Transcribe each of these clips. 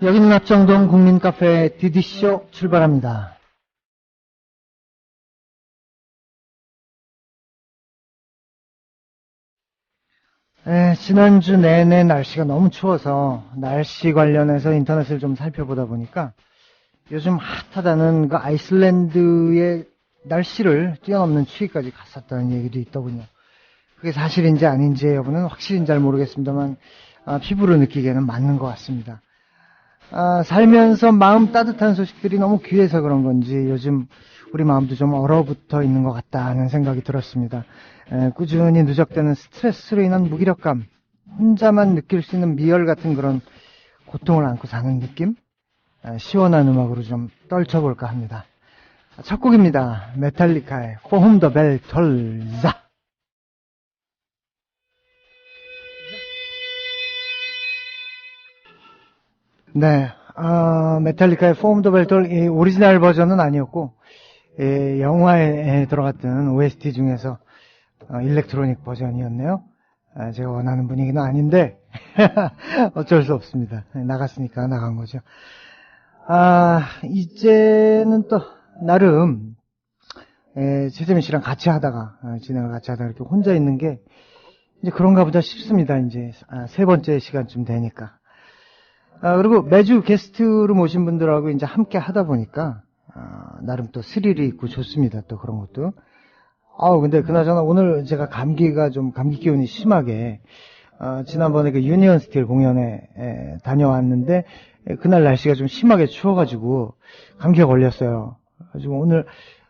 여기는 합정동 국민카페 디디쇼 출발합니다. 지난주 내내 날씨가 너무 추워서 날씨 관련해서 인터넷을 좀 살펴보다 보니까 요즘 핫하다는 그 아이슬란드의 날씨를 뛰어넘는 추위까지 갔었다는 얘기도 있더군요. 그게 사실인지 아닌지의 여부는 확실히 잘 모르겠습니다만 피부로 느끼기에는 맞는 것 같습니다. 살면서 마음 따뜻한 소식들이 너무 귀해서 그런 건지 요즘 우리 마음도 좀 얼어붙어 있는 것 같다는 생각이 들었습니다. 꾸준히 누적되는 스트레스로 인한 무기력감, 혼자만 느낄 수 있는 미열 같은 그런 고통을 안고 사는 느낌? 시원한 음악으로 좀 떨쳐볼까 합니다. 첫 곡입니다. 메탈리카의 For Whom the Bell Tolls. 네, 메탈리카의 For Whom the Bell Tolls 이 오리지널 버전은 아니었고 영화에 들어갔던 OST 중에서 일렉트로닉 버전이었네요. 제가 원하는 분위기는 아닌데 어쩔 수 없습니다. 나갔으니까 나간 거죠. 이제는 또 나름 최재민 씨랑 같이 하다가 진행을 같이 하다가 이렇게 혼자 있는 게 이제 그런가 보다 싶습니다. 이제 세 번째 시간쯤 되니까. 그리고 매주 게스트로 모신 분들하고 이제 함께 하다 보니까 나름 또 스릴이 있고 좋습니다. 또 그런 것도. 근데 그나저나 오늘 제가 감기 기운이 심하게 지난번에 그 유니언 스틸 공연에 다녀왔는데 그날 날씨가 좀 심하게 추워가지고 감기가 걸렸어요. 가지고 오늘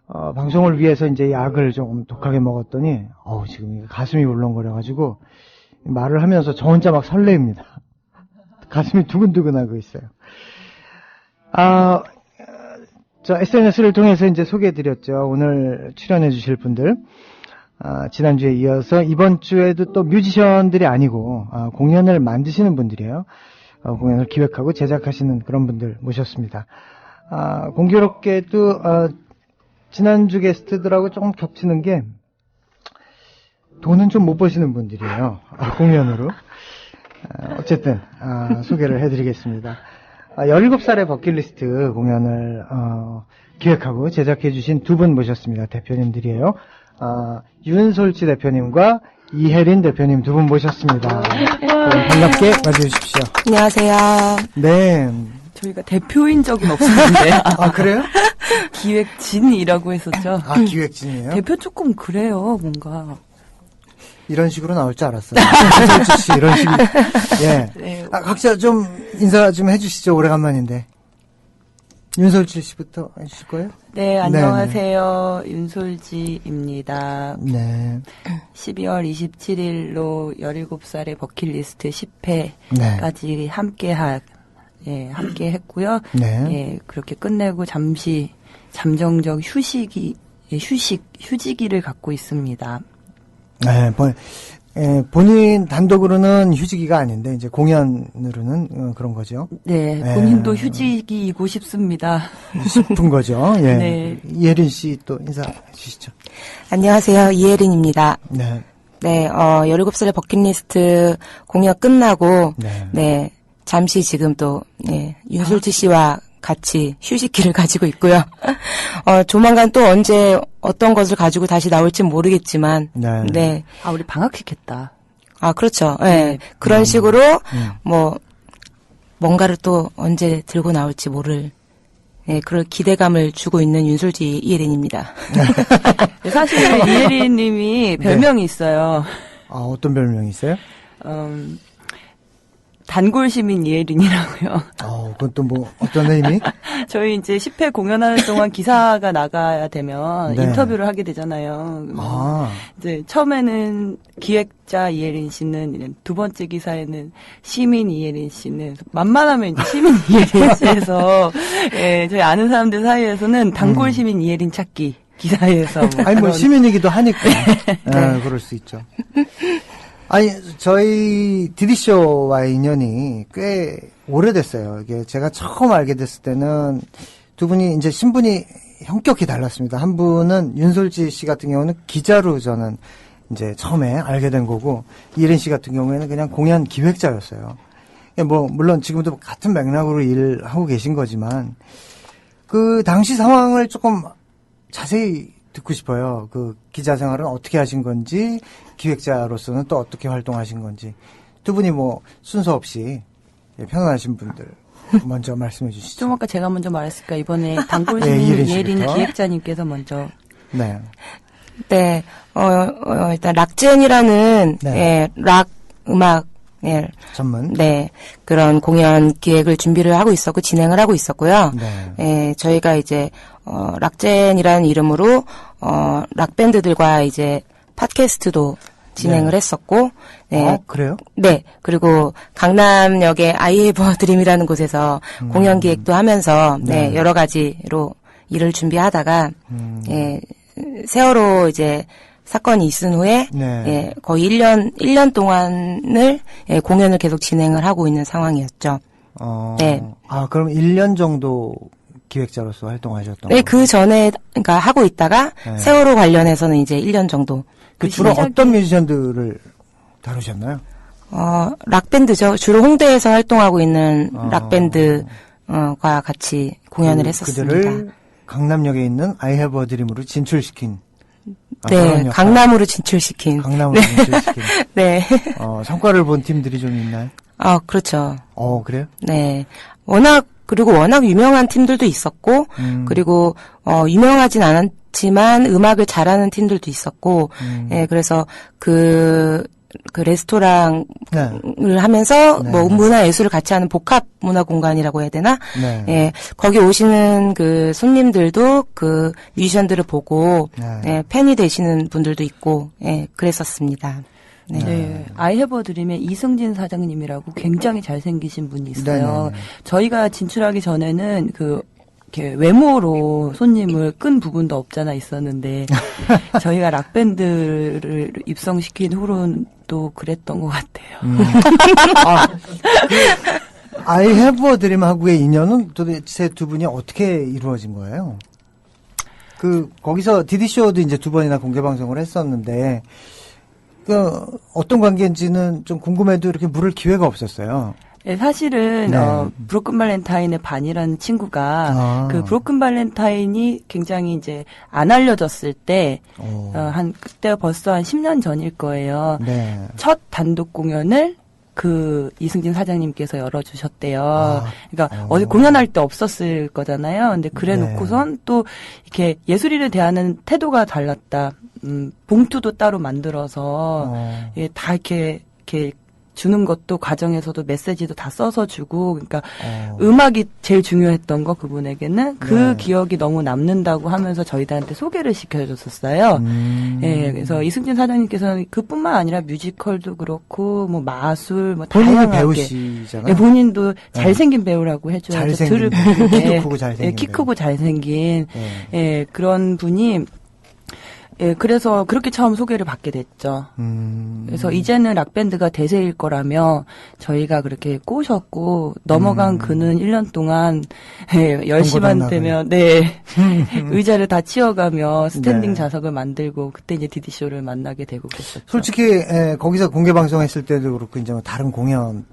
방송을 위해서 이제 약을 좀 독하게 먹었더니 지금 가슴이 울렁거려가지고 말을 하면서 저 혼자 막 설레입니다. 가슴이 두근두근하고 있어요. 저 SNS를 통해서 이제 소개해드렸죠. 오늘 출연해주실 분들. 지난주에 이어서 이번 주에도 또 뮤지션들이 아니고 공연을 만드시는 분들이에요. 공연을 기획하고 제작하시는 그런 분들 모셨습니다. 공교롭게도 지난주 게스트들하고 조금 겹치는 게 돈은 좀 못 버시는 분들이에요. 공연으로. 어쨌든 소개를 해드리겠습니다. 17살의 버킷리스트 공연을 기획하고 제작해 주신 두 분 모셨습니다. 대표님들이에요. 윤솔지 대표님과 이혜린 대표님 두 분 모셨습니다. 반갑게 맞이해주십시오. 안녕하세요. 네. 저희가 대표인 적은 없었는데. 그래요? 기획진이라고 했었죠. 기획진이에요? 대표 조금 그래요, 뭔가. 이런 식으로 나올 줄 알았어요. 윤솔지 씨 이런 식이. 예. 네. 각자 좀 인사 좀 해주시죠. 오래간만인데. 윤솔지 씨부터 해주실 거예요? 네, 안녕하세요. 윤솔지입니다. 네. 12월 27일로 17살의 버킷리스트 10회까지 함께 했고요. 네. 예, 그렇게 끝내고 잠시 잠정적 휴지기를 갖고 있습니다. 네, 본인 단독으로는 휴지기가 아닌데 이제 공연으로는 그런 거죠. 네, 본인도 휴지기이고 싶습니다. 싶은 거죠. 예. 네. 이혜린 씨 또 인사해 주시죠. 안녕하세요. 이혜린입니다. 네. 네, 17살의 버킷리스트 공연 끝나고, 네. 잠시 지금 또, 윤솔지 씨와 같이 휴식기를 가지고 있고요. 조만간 또 언제 어떤 것을 가지고 다시 나올지 모르겠지만, 네. 우리 방학시켰다. 그렇죠. 네. 그런 식으로, 뭔가를 또 언제 들고 나올지 모를, 그런 기대감을 주고 있는 윤솔지 이혜린입니다. 사실 이혜린 님이 별명이 있어요. 어떤 별명이 있어요? 단골시민 이혜린이라고요. 그건 또 어떤 의미? 저희 이제 10회 공연하는 동안 기사가 나가야 되면 인터뷰를 하게 되잖아요. 이제 처음에는 기획자 이혜린 씨는, 두 번째 기사에는 시민 이혜린 씨는, 만만하면 이제 시민 이혜린 씨에서, 저희 아는 사람들 사이에서는 단골시민 이혜린 찾기 기사에서. 시민이기도 하니까. 그럴 수 있죠. 저희 디디쇼와의 인연이 꽤 오래됐어요. 이게 제가 처음 알게 됐을 때는 두 분이 이제 신분이 형격히 달랐습니다. 한 분은 윤솔지 씨 같은 경우는 기자로 저는 이제 처음에 알게 된 거고, 이혜린 씨 같은 경우에는 그냥 공연 기획자였어요. 뭐 물론 지금도 같은 맥락으로 일하고 계신 거지만 그 당시 상황을 조금 자세히 듣고 싶어요. 그 기자 생활은 어떻게 하신 건지, 기획자로서는 또 어떻게 활동하신 건지. 두 분이 뭐 순서 없이 편안하신 분들 먼저 말씀해 주시죠. 좀 아까 제가 먼저 말했을까 이번에 단골신 이혜린 기획자님께서 먼저. 네. 네. 일단 락젠이라는 네. 예, 락 음악 전문. 네. 그런 공연 기획을 준비를 하고 있었고 진행을 하고 있었고요. 네. 예, 저희가 이제 락젠이라는 이름으로 락밴드들과 이제 팟캐스트도 진행을 네. 했었고, 네. 그래요? 네. 그리고 강남역의 I Have a Dream이라는 곳에서 공연 기획도 하면서, 네. 여러 가지로 일을 준비하다가, 예, 세월호 이제 사건이 있은 후에, 네. 예, 거의 1년 동안을, 예, 공연을 계속 진행을 하고 있는 상황이었죠. 네. 아, 그럼 1년 정도 기획자로서 활동하셨던 네, 거예요? 그 전에, 그러니까 하고 있다가, 네. 세월호 관련해서는 이제 1년 정도. 주로 어떤 뮤지션들을 다루셨나요? 락밴드죠. 주로 홍대에서 활동하고 있는 락밴드과 같이 공연을 했었습니다. 그들을 강남역에 있는 I Have a Dream으로 진출시킨. 네, 강남으로 진출시킨. 강남으로 진출시킨. 네. 성과를 본 팀들이 좀 있나요? 그렇죠. 그래요? 네. 그리고 워낙 유명한 팀들도 있었고, 그리고, 유명하진 않았지만 음악을 잘하는 팀들도 있었고, 예, 그래서 그 레스토랑을 하면서 네. 뭐 문화 예술을 같이 하는 복합 문화 공간이라고 해야 되나? 네. 예, 거기 오시는 그 손님들도 그 뮤지션들을 보고, 네. 예, 팬이 되시는 분들도 있고, 예, 그랬었습니다. 네. 네. I Have a Dream의 이승진 사장님이라고 굉장히 잘생기신 분이 있어요. 네네. 저희가 진출하기 전에는 이렇게 외모로 손님을 끈 부분도 없잖아 있었는데, 저희가 락밴드를 입성시킨 후로는 또 그랬던 것 같아요. I Have a Dream하고의 인연은 도대체 두 분이 어떻게 이루어진 거예요? 거기서 디디쇼도 이제 2번이나 공개 방송을 했었는데, 어떤 관계인지는 좀 궁금해도 이렇게 물을 기회가 없었어요. 네, 사실은 네. 브로큰 발렌타인의 반이라는 친구가 그 브로큰 발렌타인이 굉장히 이제 안 알려졌을 때 그때 벌써 한 10년 전일 거예요. 네. 첫 단독 공연을 그 이승진 사장님께서 열어주셨대요. 그러니까 어디 공연할 때 없었을 거잖아요. 근데 그래 놓고선 또 이렇게 예술인을 대하는 태도가 달랐다. 봉투도 따로 만들어서 다 이렇게 주는 것도 과정에서도 메시지도 다 써서 주고, 그러니까 음악이 제일 중요했던 거 그분에게는 그 기억이 너무 남는다고 하면서 저희들한테 소개를 시켜줬었어요. 예, 그래서 이승진 사장님께서는 그뿐만 아니라 뮤지컬도 그렇고 뭐 마술 뭐 본인이 다양하게 배우시잖아요. 예, 본인도 잘생긴 배우라고 해줘야죠. 잘생긴 키 크고 잘생긴 예, 키 크고 잘생긴 네. 예, 그런 분이. 예, 그래서 그렇게 처음 소개를 받게 됐죠. 그래서 이제는 락밴드가 대세일 거라며 저희가 그렇게 꼬셨고, 넘어간 그는 1년 동안, 예, 10시만 되면, 네, 의자를 다 치워가며 스탠딩 네. 좌석을 만들고, 그때 이제 디디쇼를 만나게 되고 그랬었죠. 솔직히, 거기서 공개 방송했을 때도 그렇고, 이제 뭐 다른 공연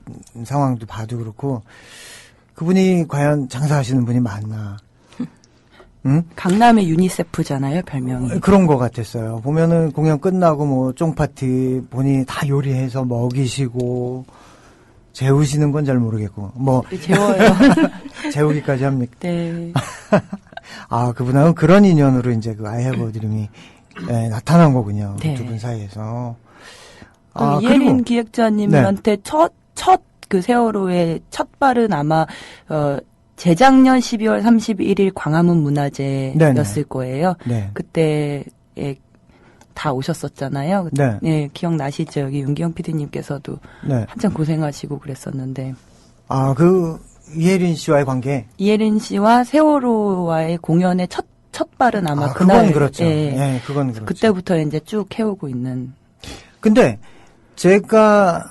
상황도 봐도 그렇고, 그분이 과연 장사하시는 분이 맞나. 응? 강남의 유니세프잖아요, 별명이. 그런 것 같았어요. 보면은 공연 끝나고 뭐 쫑파티 본인이 다 요리해서 먹이시고 재우시는 건 잘 모르겠고 뭐 재워요. 재우기까지 합니까? 네. 그분하고 그런 인연으로 이제 그 I Have a Dream이 나타난 거군요. 네. 두 분 사이에서. 이혜린 그리고 기획자님한테 첫 그 세월호의 첫 발은 아마 재작년 12월 31일 광화문 문화제였을 네네. 거예요. 네. 그때 다 오셨었잖아요. 네. 네, 기억나시죠? 여기 윤기영 PD님께서도 네. 한참 고생하시고 그랬었는데. 이혜린 씨와의 관계. 이혜린 씨와 세월호와의 공연의 첫 발은 아마 그날. 그건 그렇죠. 예, 그건 그렇죠. 그때부터 이제 쭉 해오고 있는. 근데 제가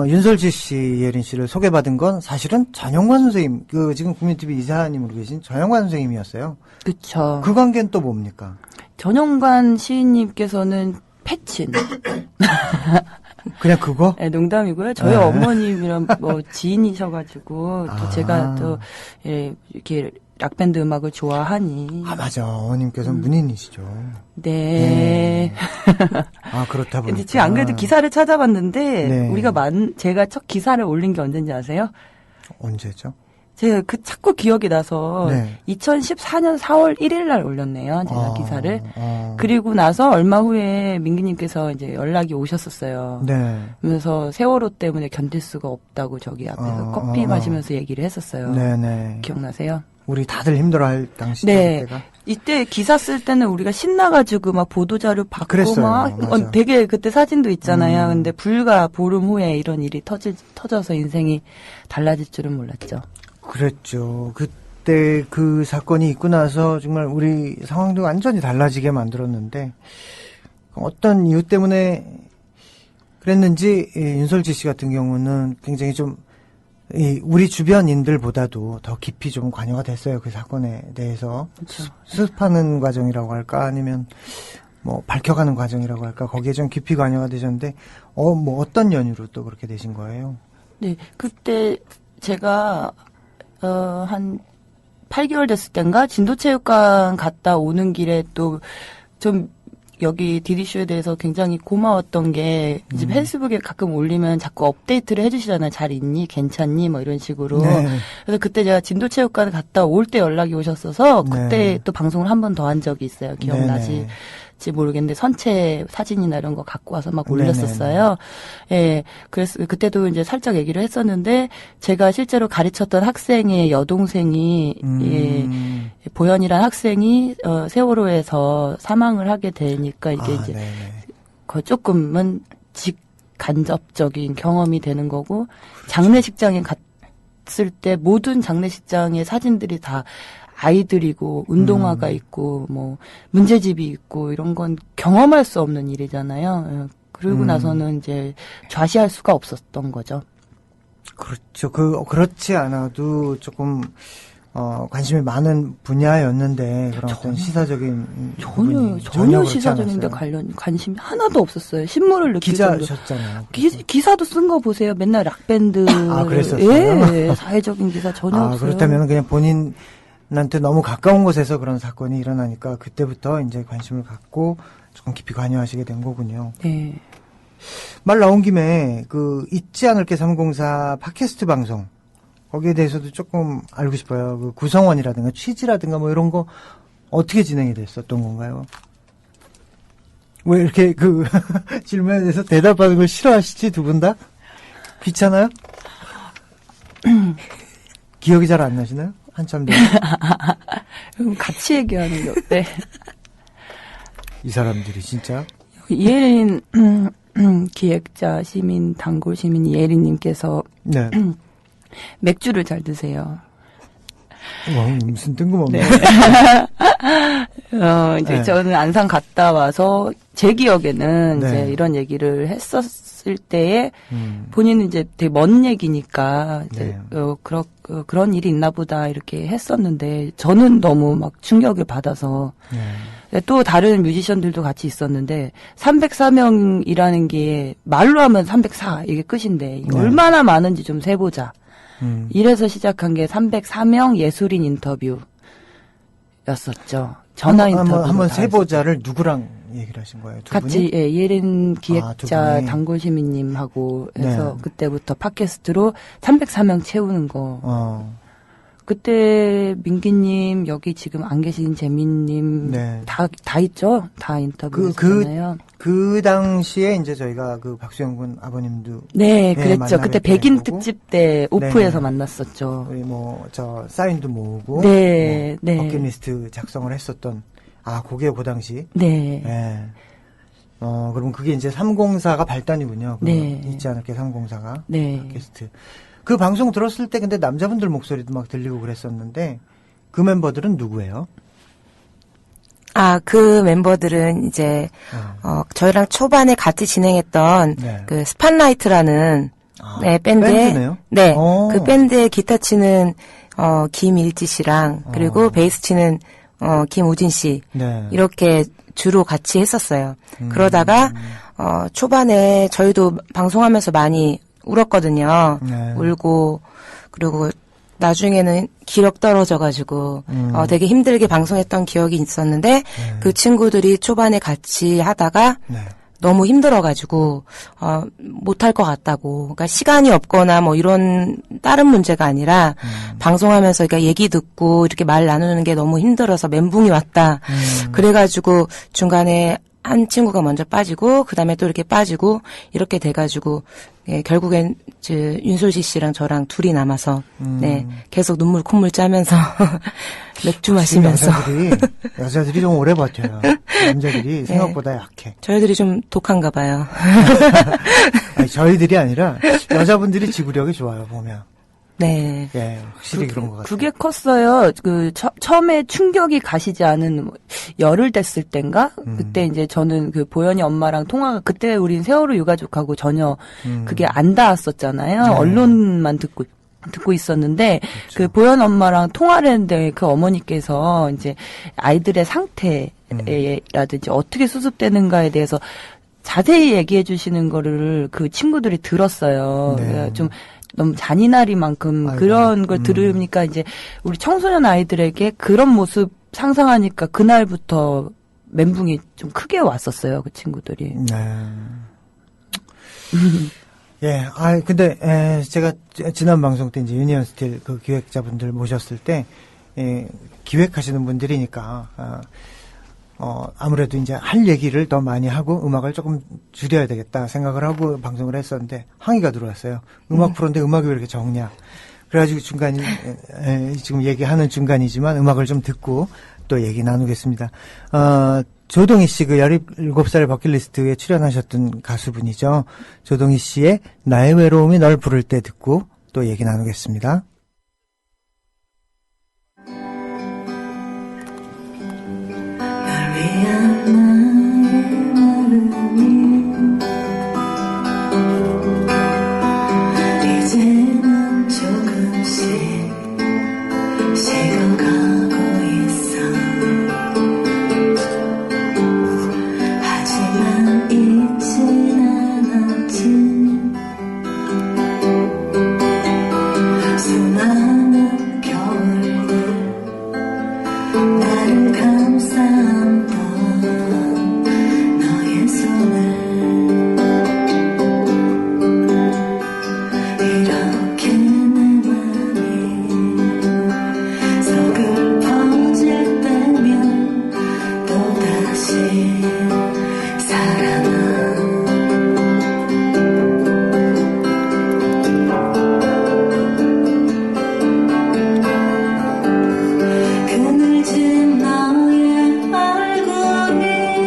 윤설지 씨, 이혜린 씨를 소개받은 건 사실은 전영관 선생님, 지금 국민TV 이사님으로 계신 전영관 선생님이었어요. 그쵸. 그 관계는 또 뭡니까? 전영관 시인님께서는 패친. 그냥 그거? 네, 농담이고요. 저희 네. 어머님이랑 뭐 지인이셔가지고 또 제가 또 예, 이렇게 락밴드 음악을 좋아하니. 아, 맞아. 어머님께서 문인이시죠. 네. 아, 그렇다 보니까. 근데 지금 안 그래도 기사를 찾아봤는데 네. 우리가 제가 첫 기사를 올린 게 언젠지 아세요? 언제죠? 제가 자꾸 기억이 나서 네. 2014년 4월 1일 날 올렸네요. 제가 기사를. 그리고 나서 얼마 후에 민기님께서 이제 연락이 오셨었어요. 네. 그러면서 세월호 때문에 견딜 수가 없다고 저기 앞에서 커피 마시면서 얘기를 했었어요. 네네. 기억나세요? 우리 다들 힘들어할 당시죠. 네. 그때가. 이때 기사 쓸 때는 우리가 신나가지고 막 보도자료 받고 그랬어요. 막 맞아. 되게 그때 사진도 있잖아요. 근데 불과 보름 후에 이런 일이 터져서 인생이 달라질 줄은 몰랐죠. 그랬죠. 그때 그 사건이 있고 나서 정말 우리 상황도 완전히 달라지게 만들었는데 어떤 이유 때문에 그랬는지 윤설지 씨 같은 경우는 굉장히 좀 우리 주변인들보다도 더 깊이 좀 관여가 됐어요. 그 사건에 대해서. 그렇죠. 수습하는 과정이라고 할까 아니면 뭐 밝혀가는 과정이라고 할까 거기에 좀 깊이 관여가 되셨는데 뭐 어떤 연유로 또 그렇게 되신 거예요? 네, 그때 제가 한 8개월 됐을 땐가 진도체육관 갔다 오는 길에 또 좀 여기 디디쇼에 대해서 굉장히 고마웠던 게 이제 페이스북에 가끔 올리면 자꾸 업데이트를 해주시잖아요. 잘 있니? 괜찮니? 뭐 이런 식으로. 네. 그래서 그때 제가 진도체육관 갔다 올 때 연락이 오셨어서 그때 네. 또 방송을 한 번 더 한 적이 있어요. 기억나지? 네네. 모르겠는데 선체 사진이나 이런 거 갖고 와서 막 올렸었어요. 예, 그래서 그때도 이제 살짝 얘기를 했었는데 제가 실제로 가르쳤던 학생의 여동생이 예, 보현이라는 학생이 세월호에서 사망을 하게 되니까 이게 이제 네네. 조금은 직간접적인 경험이 되는 거고 장례식장에 갔을 때 모든 장례식장의 사진들이 다 아이들이고 운동화가 있고 뭐 문제집이 있고 이런 건 경험할 수 없는 일이잖아요. 그러고 나서는 이제 좌시할 수가 없었던 거죠. 그렇죠. 그렇지 않아도 조금 관심이 많은 분야였는데 그런 어떤 시사적인 전혀 시사적인데 관심이 하나도 없었어요. 신문을 느낄 정도. 기자셨잖아요. 기사도 쓴 거 보세요. 맨날 락밴드. 그랬었어요. 예, 사회적인 기사 전혀 없어요. 그렇다면 그냥 본인한테 너무 가까운 곳에서 그런 사건이 일어나니까 그때부터 이제 관심을 갖고 조금 깊이 관여하시게 된 거군요. 네. 말 나온 김에 잊지 않을게 304 팟캐스트 방송 거기에 대해서도 조금 알고 싶어요. 그 구성원이라든가 취지라든가 뭐 이런 거 어떻게 진행이 됐었던 건가요? 왜 이렇게 질문에 대해서 대답하는 걸 싫어하시지 두 분 다? 귀찮아요? 기억이 잘 안 나시나요? 한참 전. 그럼 같이 얘기하는 게 어때? 이 사람들이 진짜. 이혜린 기획자 시민 단골 시민 이혜린님께서 네. 맥주를 잘 드세요. 무슨 뜬금없네. 네. 이제 네. 저는 안산 갔다 와서 제 기억에는 네. 이제 이런 얘기를 했었을 때에 본인은 이제 되게 먼 얘기니까 이제 네. 그런 일이 있나 보다 이렇게 했었는데 저는 너무 막 충격을 받아서 네. 또 다른 뮤지션들도 같이 있었는데 304명이라는 게 말로 하면 304 이게 끝인데 이게 네. 얼마나 많은지 좀 세보자. 이래서 시작한 게 304명 예술인 인터뷰였었죠. 전화 인터뷰. 한번 세보자를 누구랑 얘기를 하신 거예요? 두 같이 분이? 예, 예린 기획자 분이. 단골 시민님하고 해서 네. 그때부터 팟캐스트로 304명 채우는 거. 그때 민기님 여기 지금 안 계신 재민님 네. 다 있죠. 다 인터뷰했잖아요. 그 당시에 이제 저희가 박수영 군 아버님도 네, 그랬죠. 만나 그때 뵙게 된 백인 거고. 특집 때 오프에서 네. 만났었죠. 우리 사인도 모으고 네, 네. 버킷리스트 작성을 했었던 그게 그 당시. 네. 네. 그럼 그게 이제 304가 발단이군요. 네. 잊지 않을게 304가 네. 팟캐스트. 그 방송 들었을 때 근데 남자분들 목소리도 막 들리고 그랬었는데 그 멤버들은 누구예요? 그 멤버들은 이제 저희랑 초반에 같이 진행했던 네. 그 스팟라이트라는 네, 밴드네요? 네, 오. 그 밴드의 기타 치는 김일지 씨랑 그리고 베이스 치는 김우진 씨 네. 이렇게 주로 같이 했었어요. 그러다가 초반에 저희도 방송하면서 많이 울었거든요. 네. 울고, 그리고 나중에는 기력 떨어져가지고, 되게 힘들게 방송했던 기억이 있었는데, 네. 그 친구들이 초반에 같이 하다가, 네. 너무 힘들어가지고, 못할 것 같다고. 그러니까 시간이 없거나 뭐 이런 다른 문제가 아니라, 방송하면서 그러니까 얘기 듣고 이렇게 말 나누는 게 너무 힘들어서 멘붕이 왔다. 그래가지고 중간에 한 친구가 먼저 빠지고, 그 다음에 또 이렇게 빠지고, 이렇게 돼가지고, 예, 결국엔, 윤솔지 씨랑 저랑 둘이 남아서, 네, 계속 눈물 콧물 짜면서, 맥주 마시면서. 여자들이 좀 오래 버텨요. 남자들이 생각보다 약해. 저희들이 좀 독한가 봐요. 아니, 저희들이 아니라, 여자분들이 지구력이 좋아요, 보면. 네. 예, 확실히 그런 것 같아요. 그게 컸어요. 처음에 충격이 가시지 않은 열흘 됐을 땐가? 그때 이제 저는 그 보현이 엄마랑 통화가, 그때 우린 세월호 유가족하고 전혀 그게 안 닿았었잖아요. 네. 언론만 듣고 있었는데, 그렇죠. 그 보현 엄마랑 통화를 했는데 그 어머니께서 이제 아이들의 상태라든지 어떻게 수습되는가에 대해서 자세히 얘기해 주시는 거를 그 친구들이 들었어요. 네. 그러니까 좀 너무 잔인하리만큼 아이고. 그런 걸 들으니까 이제 우리 청소년 아이들에게 그런 모습 상상하니까 그날부터 멘붕이 좀 크게 왔었어요, 그 친구들이. 네. 예, 근데, 제가 지난 방송 때 이제 유니언 스틸 그 기획자분들 모셨을 때, 기획하시는 분들이니까, 아무래도 이제 할 얘기를 더 많이 하고 음악을 조금 줄여야 되겠다 생각을 하고 방송을 했었는데 항의가 들어왔어요. 음악 프로인데 음악이 왜 이렇게 적냐. 그래가지고 지금 얘기하는 중간이지만 음악을 좀 듣고 또 얘기 나누겠습니다. 조동희 씨, 그 17살의 버킷리스트에 출연하셨던 가수분이죠. 조동희 씨의 나의 외로움이 널 부를 때 듣고 또 얘기 나누겠습니다. 이제는 조금씩 식어가고 있어. 하지만 잊진 않았지. 수많은 겨울들 나를 감싸던 너의 손을 이렇게 내 맘이 서글퍼질 때면 또다시 살아나. 그늘진 너의 얼굴이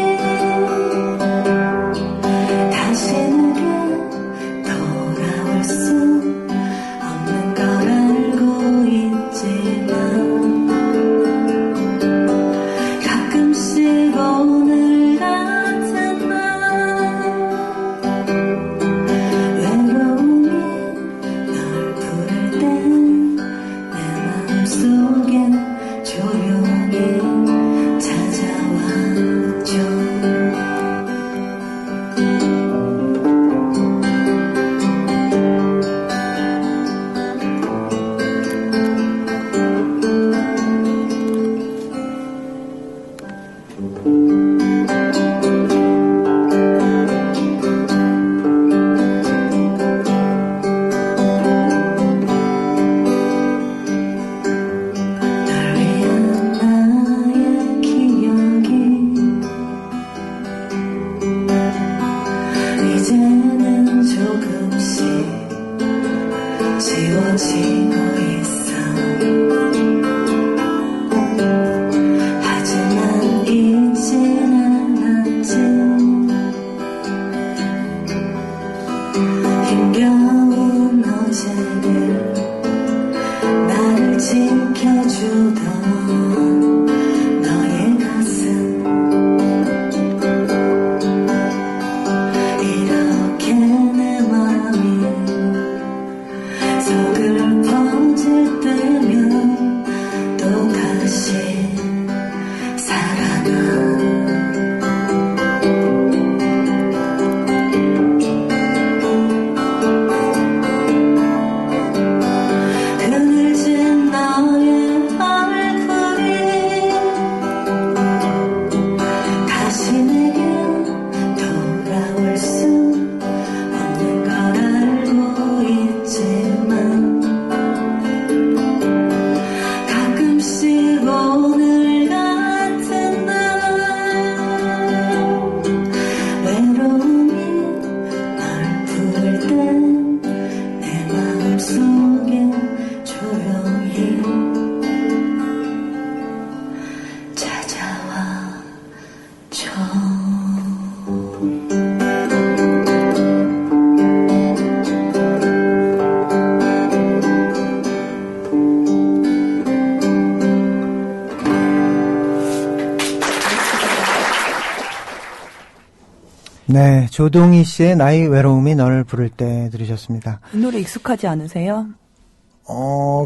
네, 조동희 씨의 나의 외로움이 널 부를 때 들으셨습니다. 이 노래 익숙하지 않으세요?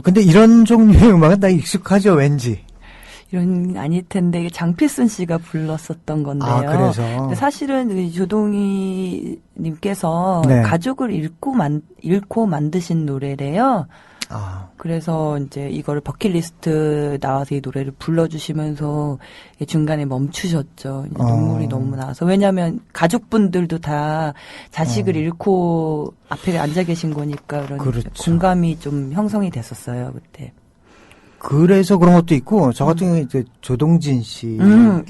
근데 이런 종류의 음악은 나 익숙하죠, 왠지. 이런 아닐 텐데 이게 장필순 씨가 불렀었던 건데요. 아, 그래서. 근데 사실은 이 조동희 님께서 네. 가족을 잃고 만드신 노래래요. 아, 그래서 이제 이거를 버킷리스트 나와서 이 노래를 불러주시면서 중간에 멈추셨죠. 이제 눈물이 너무 나와서. 왜냐하면 가족분들도 다 자식을 잃고 앞에 앉아 계신 거니까 그런 그렇죠. 공감이 좀 형성이 됐었어요, 그때. 그래서 그런 것도 있고, 저 같은 경우에 이제 조동진 씨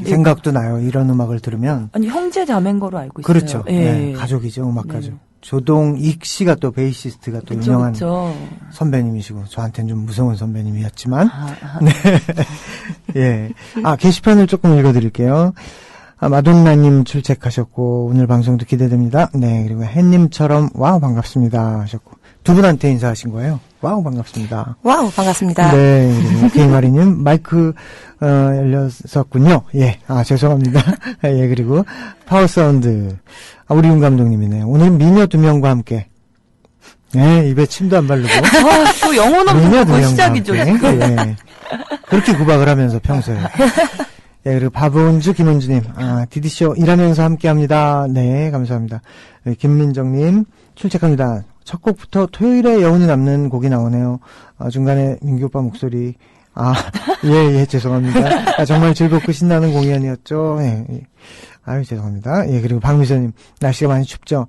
생각도 나요. 이런 음악을 들으면. 아니, 형제 자매인 거로 알고 있어요. 그렇죠. 예. 네, 가족이죠, 음악 가족. 조동익 씨가 또 베이시스트가 또 그쵸, 유명한 그쵸. 선배님이시고, 저한테는 좀 무서운 선배님이었지만. 아. 네. 예. 게시판을 조금 읽어드릴게요. 마돈나님 출첵하셨고, 오늘 방송도 기대됩니다. 네, 그리고 햇님처럼, 와우, 반갑습니다. 하셨고, 두 분한테 인사하신 거예요. 와우, 반갑습니다. 와우, 반갑습니다. 네, 그리고 오케이마리님, 마이크, 열렸었군요. 예, 죄송합니다. 예, 그리고 파워사운드, 우리 윤 감독님이네요. 오늘은 미녀 2명과 함께, 네, 입에 침도 안 바르고. 또 영혼 없는 미녀 거 2명과 시작이죠. 함께. 예. 그렇게 구박을 하면서 평소에. 예, 그리고 박은주, 김은주님, 디디쇼 일하면서 함께 합니다. 네, 감사합니다. 네, 김민정님, 출첵합니다. 첫 곡부터 토요일에 여운이 남는 곡이 나오네요. 중간에 민규 오빠 목소리. 예, 죄송합니다. 정말 즐겁고 신나는 공연이었죠. 예, 예. 죄송합니다. 예, 그리고 박미선님, 날씨가 많이 춥죠.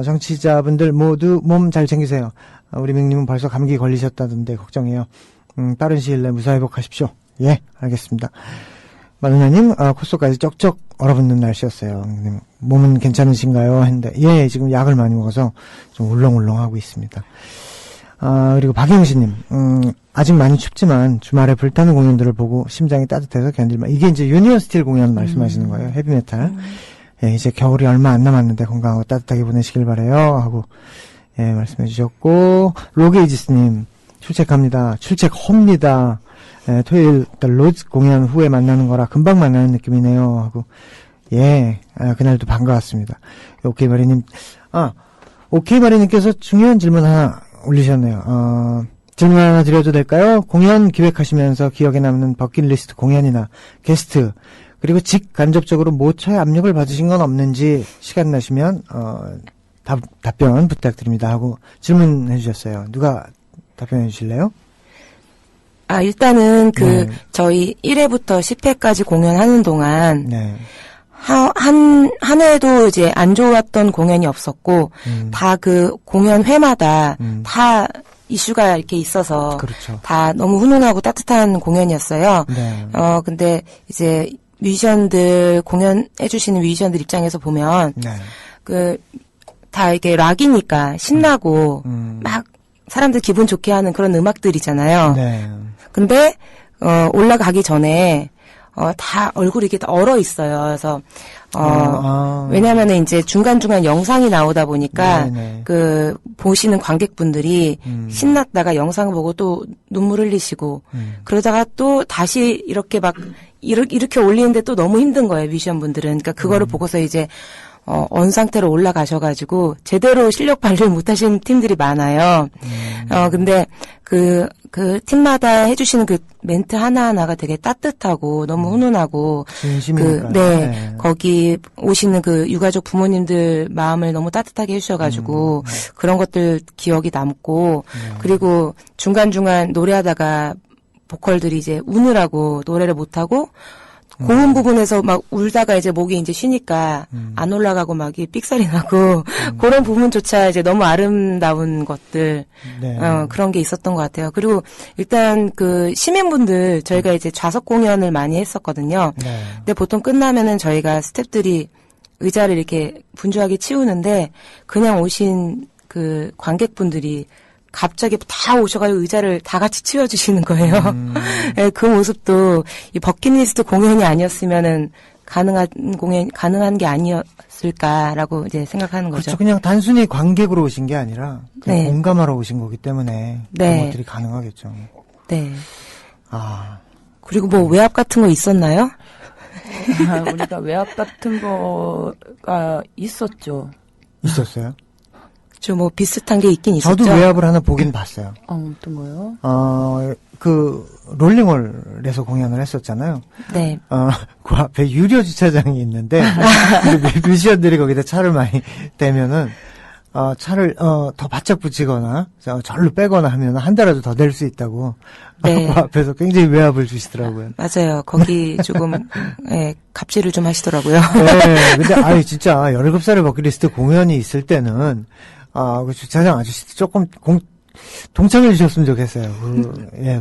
정치자분들 모두 몸 잘 챙기세요. 우리 민님은 벌써 감기 걸리셨다던데 걱정해요. 빠른 시일 내 무사회복하십시오. 예, 알겠습니다. 마누나님, 콧속까지 쩍쩍 얼어붙는 날씨였어요. 몸은 괜찮으신가요? 했는데, 예, 지금 약을 많이 먹어서 좀 울렁울렁하고 있습니다. 그리고 박영신님, 아직 많이 춥지만 주말에 불타는 공연들을 보고 심장이 따뜻해서 견딜만. 이게 이제 유니언 스틸 공연 말씀하시는 거예요. 헤비메탈. 예, 이제 겨울이 얼마 안 남았는데 건강하고 따뜻하게 보내시길 바래요. 하고, 예, 말씀해 주셨고, 로게이지스님, 출첵합니다. 출첵합니다. 예, 토요일 로즈 공연 후에 만나는 거라 금방 만나는 느낌이네요. 하고, 예, 그날도 반가웠습니다. 오케이마리님, 오케이마리님께서 중요한 질문 하나 올리셨네요. 질문 하나 드려도 될까요? 공연 기획하시면서 기억에 남는 버킷리스트 공연이나 게스트, 그리고 직간접적으로 모처에 압력을 받으신 건 없는지 시간 나시면, 답변 부탁드립니다. 하고 질문해 주셨어요. 누가 답변해 주실래요? 일단은 저희 1회부터 10회까지 공연하는 동안, 네. 한 해도 이제 안 좋았던 공연이 없었고, 다 그 공연 회마다 다 이슈가 이렇게 있어서, 그렇죠. 다 너무 훈훈하고 따뜻한 공연이었어요. 네. 근데 이제 뮤지션들, 공연해주시는 뮤지션들 입장에서 보면, 네. 다 이게 락이니까 신나고, 막 사람들 기분 좋게 하는 그런 음악들이잖아요. 네. 근데, 올라가기 전에, 다 얼굴이 이렇게 다 얼어 있어요. 그래서, 왜냐면은 이제 중간중간 영상이 나오다 보니까, 네네. 보시는 관객분들이 신났다가 영상 보고 또 눈물 흘리시고, 그러다가 또 다시 이렇게 이렇게 올리는데 또 너무 힘든 거예요, 뮤지션분들은. 그러니까 그거를 보고서 이제, 언 상태로 올라가셔가지고, 제대로 실력 발휘를 못 하시는 팀들이 많아요. 근데 그 팀마다 해주시는 그 멘트 하나하나가 되게 따뜻하고, 너무 훈훈하고, 진심이니까. 네, 거기 오시는 그 유가족 부모님들 마음을 너무 따뜻하게 해주셔가지고, 그런 것들 기억이 남고, 그리고 중간중간 노래하다가 보컬들이 이제 우느라고 노래를 못하고, 고음 부분에서 막 울다가 이제 목이 이제 쉬니까 안 올라가고 막 삑사리 나고 그런 부분조차 이제 너무 아름다운 것들 네. 그런 게 있었던 것 같아요. 그리고 일단 그 시민분들 저희가 이제 좌석 공연을 많이 했었거든요. 네. 근데 보통 끝나면은 저희가 스태프들이 의자를 이렇게 분주하게 치우는데 그냥 오신 그 관객분들이 갑자기 다 오셔가지고 의자를 다 같이 치워주시는 거예요. 네, 그 모습도 이 버킷리스트 공연이 아니었으면은 가능한 게 아니었을까라고 이제 생각하는 거죠. 그렇죠. 그냥 단순히 관객으로 오신 게 아니라 그냥 네. 공감하러 오신 거기 때문에 네. 그런 것들이 가능하겠죠. 네. 아, 그리고 뭐 외압 같은 거 있었나요? 우리가 외압 같은 거가 있었죠. 있었어요? 좀 뭐 비슷한 게 있긴 있었죠. 저도 외압을 하나 보긴 봤어요. 어떤 거요? 그 롤링홀에서 공연을 했었잖아요. 네. 그 앞에 유료 주차장이 있는데 뮤지션들이 거기다 차를 많이 대면은 차를 더 바짝 붙이거나 절로 빼거나 하면 한 달라도 더 낼 수 있다고 네. 그 앞에서 굉장히 외압을 주시더라고요. 맞아요. 거기 조금 예, 갑질을 좀 하시더라고요. 네, 근데 진짜 17살의 버킷리스트 공연이 있을 때는 그 주차장 아저씨도 조금 동참해 주셨으면 좋겠어요.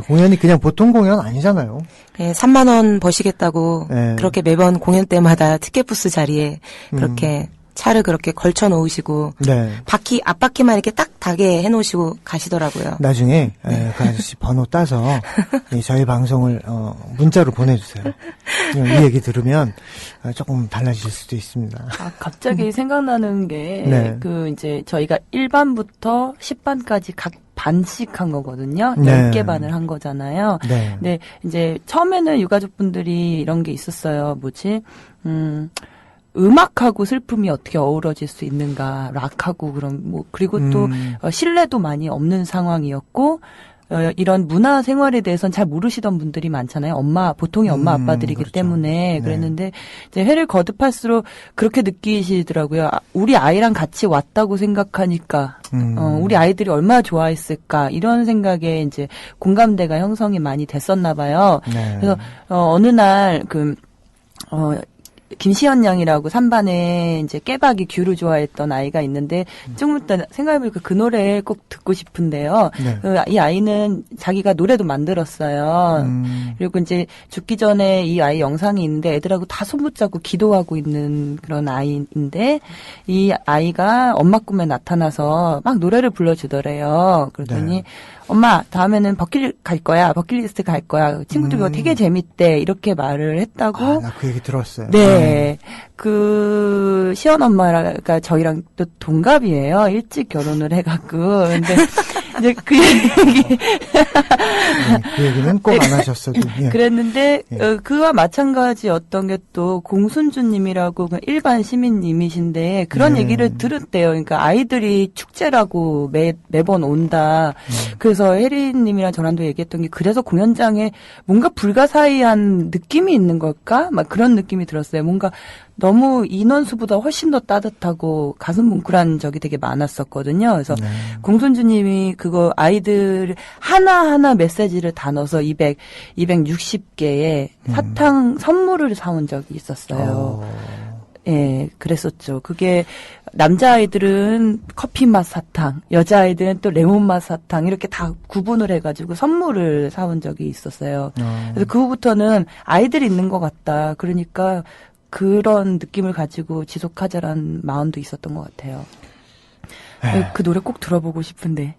공연이 그냥 보통 공연 아니잖아요. 예, 3만 원 버시겠다고 네. 그렇게 매번 공연 때마다 티켓 부스 자리에 그렇게 차를 그렇게 걸쳐 놓으시고 네. 앞바퀴만 이렇게 딱 닿게 해 놓으시고 가시더라고요. 나중에 그 아저씨 번호 따서 저희 방송을 문자로 보내주세요. 이 얘기 들으면 조금 달라질 수도 있습니다. 갑자기 생각나는 게 네. 이제 저희가 1반부터 10반까지 각 반씩 한 거거든요. 네. 10개 반을 한 거잖아요. 네. 근데 이제 처음에는 유가족분들이 이런 게 있었어요. 음악하고 슬픔이 어떻게 어우러질 수 있는가, 락하고 그리고 또 신뢰도 많이 없는 상황이었고, 이런 문화 생활에 대해서는 잘 모르시던 분들이 많잖아요. 보통의 엄마 아빠들이기 그렇죠. 때문에. 네. 그랬는데, 이제 해를 거듭할수록 그렇게 느끼시더라고요. 우리 아이랑 같이 왔다고 생각하니까, 우리 아이들이 얼마나 좋아했을까, 이런 생각에 이제 공감대가 형성이 많이 됐었나 봐요. 네. 그래서, 어느 날, 김시현 양이라고 3반에 이제 깨박이 귤을 좋아했던 아이가 있는데 좀 이따 생각해보니까 그 노래 꼭 듣고 싶은데요. 네. 이 아이는 자기가 노래도 만들었어요. 그리고 이제 죽기 전에 이 아이 영상이 있는데 애들하고 다 손붙잡고 기도하고 있는 그런 아이인데 이 아이가 엄마 꿈에 나타나서 막 노래를 불러주더래요. 그러더니 네. 엄마 다음에는 버킷리스트 갈 거야. 친구들 이거 되게 재밌대. 이렇게 말을 했다고. 나 그 얘기 들었어요. 네. 그 시언엄마가 저희랑 또 동갑이에요. 일찍 결혼을 해갖고. 근데 이제 그 얘기는 꼭 안 하셨어도. 예. 그랬는데 예. 그와 마찬가지였던 게 또 공순주님이라고 일반 시민님이신데 그런 얘기를 들었대요. 그러니까 아이들이 축제라고 매번 온다. 그래서 혜리님이랑 저랑도 얘기했던 게 그래서 공연장에 뭔가 불가사의한 느낌이 있는 걸까? 막 그런 느낌이 들었어요. 뭔가 너무 인원수보다 훨씬 더 따뜻하고 가슴 뭉클한 적이 되게 많았었거든요. 그래서 공손주님이 그거 아이들 하나하나 메시지를 다 넣어서 260개의 사탕 선물을 사온 적이 있었어요. 예, 그랬었죠. 그게 남자아이들은 커피 맛 사탕, 여자아이들은 또 레몬 맛 사탕 이렇게 다 구분을 해가지고 선물을 사온 적이 있었어요. 그래서 그 후부터는 아이들이 있는 것 같다. 그러니까 그런 느낌을 가지고 지속하자라는 마음도 있었던 것 같아요. 그 노래 꼭 들어보고 싶은데.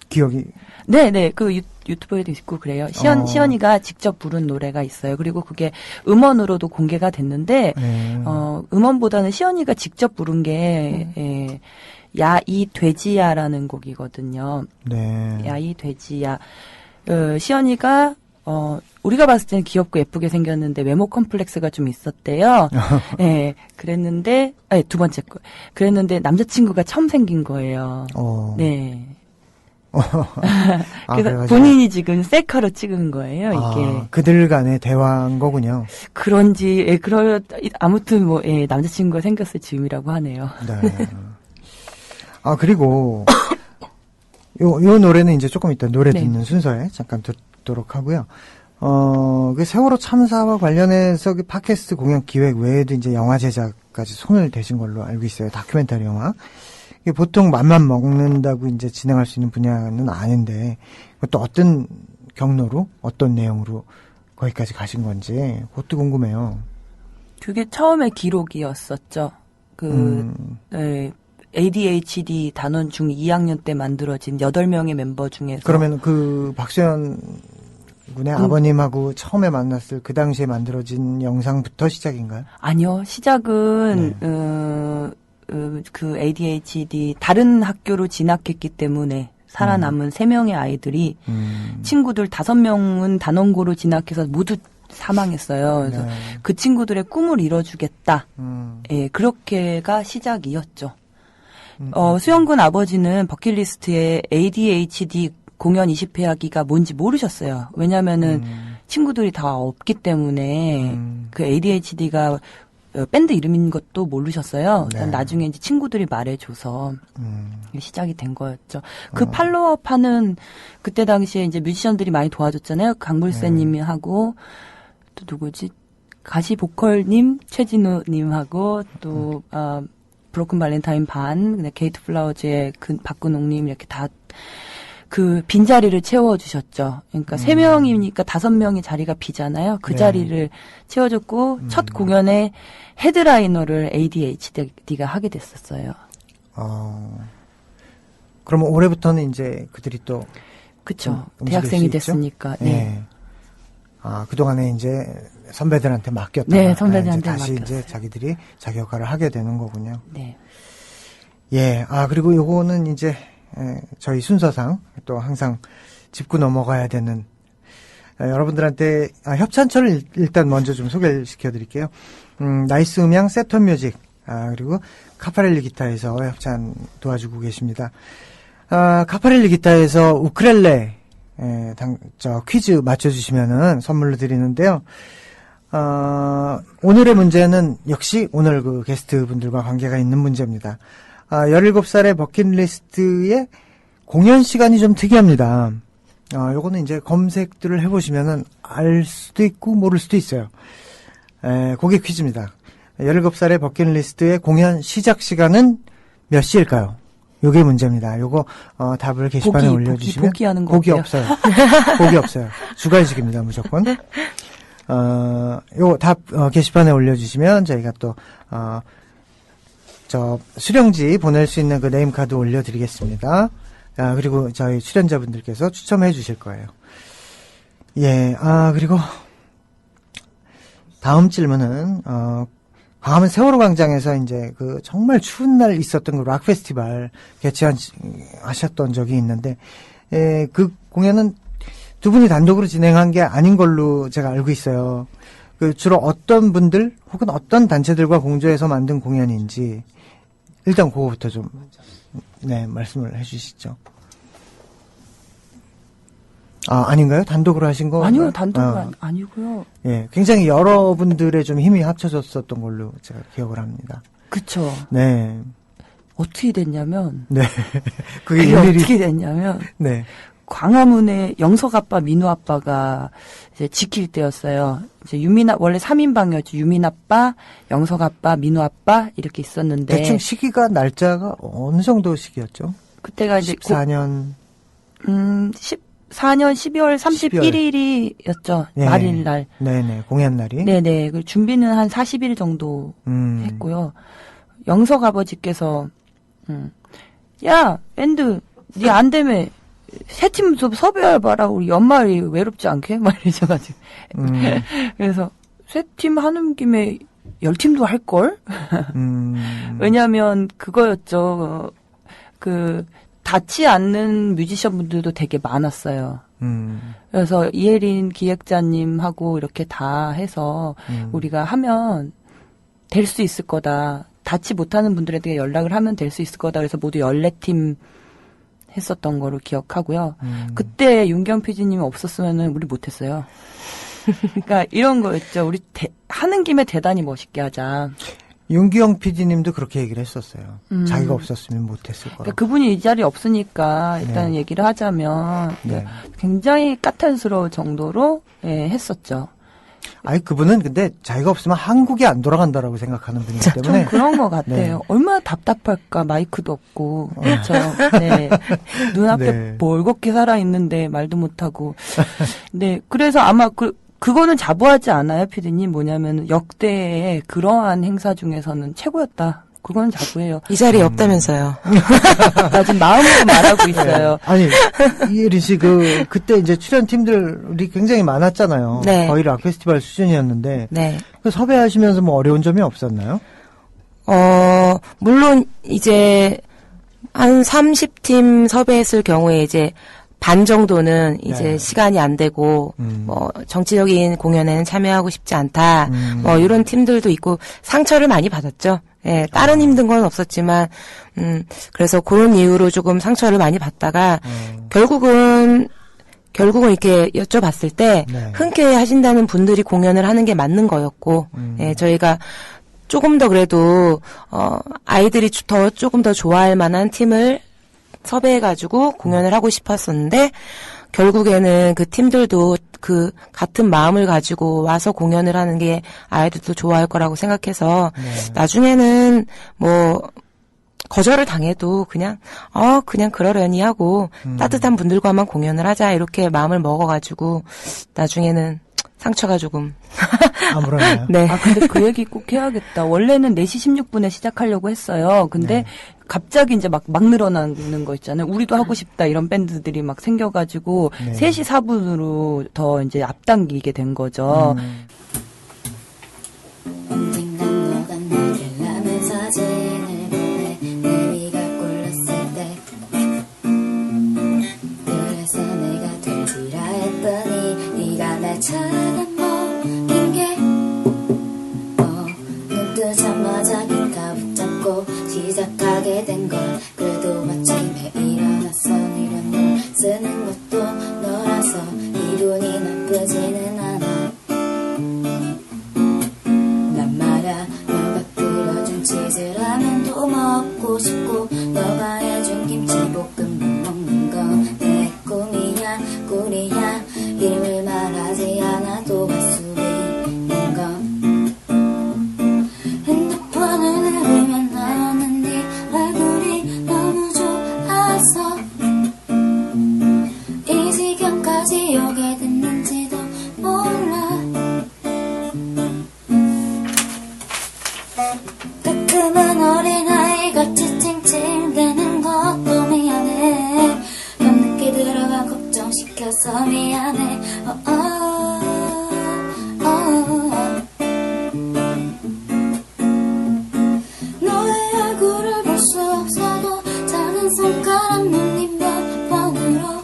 기억이. 네네, 그 유튜브에도 있고 그래요. 시연이가 직접 부른 노래가 있어요. 그리고 그게 음원으로도 공개가 됐는데, 음원보다는 시연이가 직접 부른 게, 야, 이 돼지야라는 곡이거든요. 네. 야, 이 돼지야. 시연이가, 우리가 봤을 때는 귀엽고 예쁘게 생겼는데 외모 컴플렉스가 좀 있었대요. 네, 그랬는데, 두 번째 거. 그랬는데 남자친구가 처음 생긴 거예요. 네. 그래서 본인이 지금 셀카로 찍은 거예요, 이게. 그들 간의 대화인 거군요. 그런지, 아무튼 남자친구가 생겼을 즈음이라고 하네요. 네. 그리고, 요 노래는 이제 조금 이따 노래 듣는 순서에 잠깐 듣도록 하고요. 그 세월호 참사와 관련해서 그 팟캐스트 공연 기획 외에도 이제 영화 제작까지 손을 대신 걸로 알고 있어요. 다큐멘터리 영화. 이게 보통 맘만 먹는다고 이제 진행할 수 있는 분야는 아닌데, 또 어떤 경로로, 어떤 내용으로 거기까지 가신 건지, 그것도 궁금해요. 그게 처음에 기록이었었죠. ADHD 단원 중 2학년 때 만들어진 8명의 멤버 중에서. 그러면 그 박수현 군의 아버님하고 처음에 만났을 그 당시에 만들어진 영상부터 시작인가요? 아니요. 시작은 그 ADHD 다른 학교로 진학했기 때문에 살아남은 3명의 아이들이 친구들 5명은 단원고로 진학해서 모두 사망했어요. 그래서 네. 그 친구들의 꿈을 이뤄주겠다. 음. 예, 그렇게가 시작이었죠. 수영군 아버지는 버킷리스트에 ADHD 공연 20회 하기가 뭔지 모르셨어요. 왜냐면은 친구들이 다 없기 때문에 그 ADHD가 밴드 이름인 것도 모르셨어요. 네. 나중에 이제 친구들이 말해줘서 시작이 된 거였죠. 그 팔로업 하는 그때 당시에 이제 뮤지션들이 많이 도와줬잖아요. 강물새님이 하고 또 누구지? 가시 보컬님, 최진우님하고 또 브로큰 발렌타인 반, 게이트 플라워즈의 박근홍님 이렇게 다 그 빈자리를 채워주셨죠. 그러니까 3명이니까 5명의 자리가 비잖아요. 그 네. 자리를 채워줬고 첫 공연에 헤드라이너를 ADHD가 하게 됐었어요. 그러면 올해부터는 이제 그들이 또 그쵸. 움직일 대학생이 수 있죠? 됐으니까. 네. 네. 그동안에 이제 선배들한테 맡겼다가 네, 선배들한테 이제 다시 맡겼어요. 이제 자기들이 자기 역할을 하게 되는 거군요. 네. 예. 그리고 요거는 이제 저희 순서상 또 항상 짚고 넘어가야 되는 여러분들한테 협찬처를 일단 먼저 좀 소개를 시켜드릴게요. 나이스 음향 세턴 뮤직 그리고 카파렐리 기타에서 협찬 도와주고 계십니다. 카파렐리 기타에서 우크렐레 퀴즈 맞춰주시면은 선물로 드리는데요. 오늘의 문제는 역시 오늘 그 게스트 분들과 관계가 있는 문제입니다. 17살의 버킷리스트의 공연 시간이 좀 특이합니다. 요거는 이제 검색들을 해보시면은 알 수도 있고 모를 수도 있어요. 그게 퀴즈입니다. 17살의 버킷리스트의 공연 시작 시간은 몇 시일까요? 요게 문제입니다. 요거, 답을 게시판에 올려주시면. 보기하는 거 보기 어때요? 없어요. 보기 없어요. 주관식입니다, 무조건. 요 답, 게시판에 올려주시면 저희가 또, 수령지 보낼 수 있는 그 네임카드 올려드리겠습니다. 그리고 저희 출연자분들께서 추첨해 주실 거예요. 예, 그리고 다음 질문은, 광화문 세월호 광장에서 이제 그 정말 추운 날 있었던 그 락 페스티벌 개최하셨던 적이 있는데, 그 공연은 두 분이 단독으로 진행한 게 아닌 걸로 제가 알고 있어요. 그 주로 어떤 분들 혹은 어떤 단체들과 공조해서 만든 공연인지 일단 그거부터 좀 말씀을 해주시죠. 아닌가요? 단독으로 하신 거? 아니요, 단독은 아니고요. 예, 굉장히 여러분들의 좀 힘이 합쳐졌었던 걸로 제가 기억을 합니다. 그쵸. 네. 어떻게 됐냐면, 네. 그게 그게 일일이. 어떻게 됐냐면, 네. 광화문에 영석 아빠, 민우 아빠가 이제 지킬 때였어요. 이제 원래 3인방이었죠. 유민 아빠, 영석 아빠, 민우 아빠, 이렇게 있었는데. 대충 시기가, 날짜가 어느 정도 시기였죠? 그때가 이제 14년. 14년 12월 31일이었죠. 네. 말일날. 네네, 공연 날이. 네네. 그 준비는 한 40일 정도 했고요. 영석 아버지께서, 야, 밴드, 니 안 되면, 새 팀 좀 섭외해봐라. 우리 연말이 외롭지 않게? 막 이러셔가지고. 그래서, 새 팀 하는 김에 10팀도 할걸? 왜냐면, 그거였죠. 닿지 않는 뮤지션 분들도 되게 많았어요. 그래서 이혜린 기획자님하고 이렇게 다 해서 우리가 하면 될 수 있을 거다. 닿지 못하는 분들에게 연락을 하면 될 수 있을 거다. 그래서 모두 14팀 했었던 거로 기억하고요. 그때 윤경 PD님이 없었으면 우리 못했어요. 그러니까 이런 거였죠. 우리 하는 김에 대단히 멋있게 하자. 윤기영 PD님도 그렇게 얘기를 했었어요. 자기가 없었으면 못했을 거라고. 그러니까 그분이 이 자리에 없으니까 일단 네. 얘기를 하자면 네. 굉장히 까탈스러울 정도로 했었죠. 아니 그분은 근데 자기가 없으면 한국이 안 돌아간다라고 생각하는 분이기 때문에. 좀 그런 것 같아요. 네. 얼마나 답답할까. 마이크도 없고 그렇죠. 네. 눈앞에 네. 멀겋게 살아 있는데 말도 못하고. 네. 그래서 아마 그거는 자부하지 않아요, 피디님. 뭐냐면 역대의 그러한 행사 중에서는 최고였다. 그건 자부해요. 이 자리에 없다면서요. 나 지금 마음으로 말하고 있어요. 아니 이혜린 씨 그때 이제 출연팀들이 굉장히 많았잖아요. 네. 거의 락 페스티벌 수준이었는데. 네. 그 섭외하시면서 뭐 어려운 점이 없었나요? 물론 이제 한 30팀 섭외했을 경우에 이제 반 정도는 이제 시간이 안 되고 뭐 정치적인 공연에는 참여하고 싶지 않다. 뭐 이런 팀들도 있고 상처를 많이 받았죠. 예, 다른 힘든 건 없었지만 그래서 그런 이유로 조금 상처를 많이 받다가 결국은 이렇게 여쭤봤을 때 흔쾌히 하신다는 분들이 공연을 하는 게 맞는 거였고 예, 저희가 조금 더 그래도 아이들이 조금 더 좋아할 만한 팀을 섭외해가지고 공연을 하고 싶었었는데 결국에는 그 팀들도 그 같은 마음을 가지고 와서 공연을 하는 게 아이들도 좋아할 거라고 생각해서 나중에는 뭐 거절을 당해도 그냥 그러려니 하고 따뜻한 분들과만 공연을 하자 이렇게 마음을 먹어가지고 나중에는 상처가 조금 아무렇네요. 네. 아, 근데 그 얘기 꼭 해야겠다. 원래는 4시 16분에 시작하려고 했어요. 근데 갑자기 이제 막 늘어나는 거 있잖아요. 우리도 하고 싶다 이런 밴드들이 막 생겨가지고 3시 4분으로 더 이제 앞당기게 된 거죠. 언젠간 너가 나를 라는 사진을 보내 내비가 꼴렸을 때 그래서 내가 되지라 했더니 네가 날 찾아먹인 게 눈 뜨자마자 기타 붙잡고 시작하게 된 걸 그래도 마침에 일어났어 이런 걸 쓰는 것도 너라서 기분이 나쁘지는 않아 난 말야 너가 끓여준 치즈라면도 먹고 싶고 너가 해준 김치볶음밥 먹는 건 내 꿈이야 꿀이야 이름을 말하지 않아도 알 수 있는 건 핸드폰을 누르면 나오는 네 얼굴이 너무 좋아서 이 지경까지 오게 됐는지도 몰라 가끔은 어린아이같이 찡찡대는 것도 미안해 밤늦게 들어가 걱정시켜서 미안해 너의 얼굴을 볼 수 없어도 작은 손가락 눈입 몇 번으로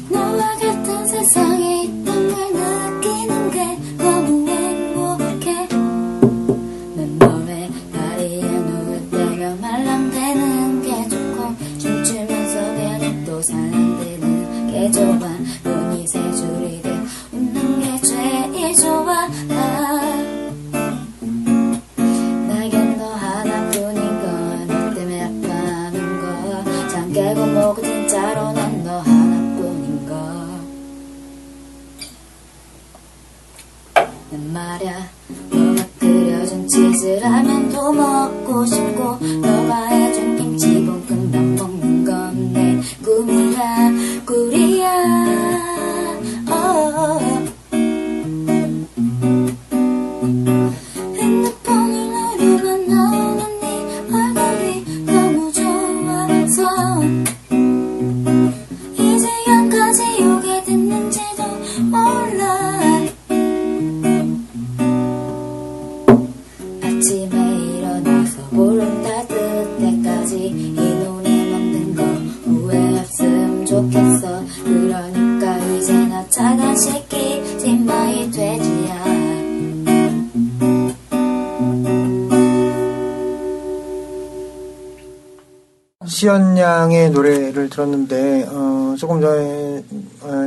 너와 같은 세상에 있던 걸 느끼는 게 너무 행복해 난 너의 다리에 누울 때면 말랑대는 게 좋고 춤추면서 배도 살랑대는 게 좋아 눈이 세 줄이 돼 웃는 게 제일 좋아 나겐 너 하나뿐인 걸 너 때문에 아파하는 걸 잠 깨고 뭐고 진짜로 난 너 하나뿐인 걸 난 말야 너가 끓여준 치즈라면도 먹고 싶고 너가 해준 김치볶음밥 먹는 건 내 꿈이야 꿀이야 핸드폰을 누르면 나오는 네 얼굴이 너무 좋아서 이 지경까지 오게 됐는지도 몰라 아침에 일어나서 볼륨 닫을 때까지 이 노래 만든 거 후회 없음 좋겠어 그러니까 이제 나 차가 시키지 마이 돼지야 시연 양의 노래를 들었는데 조금 전에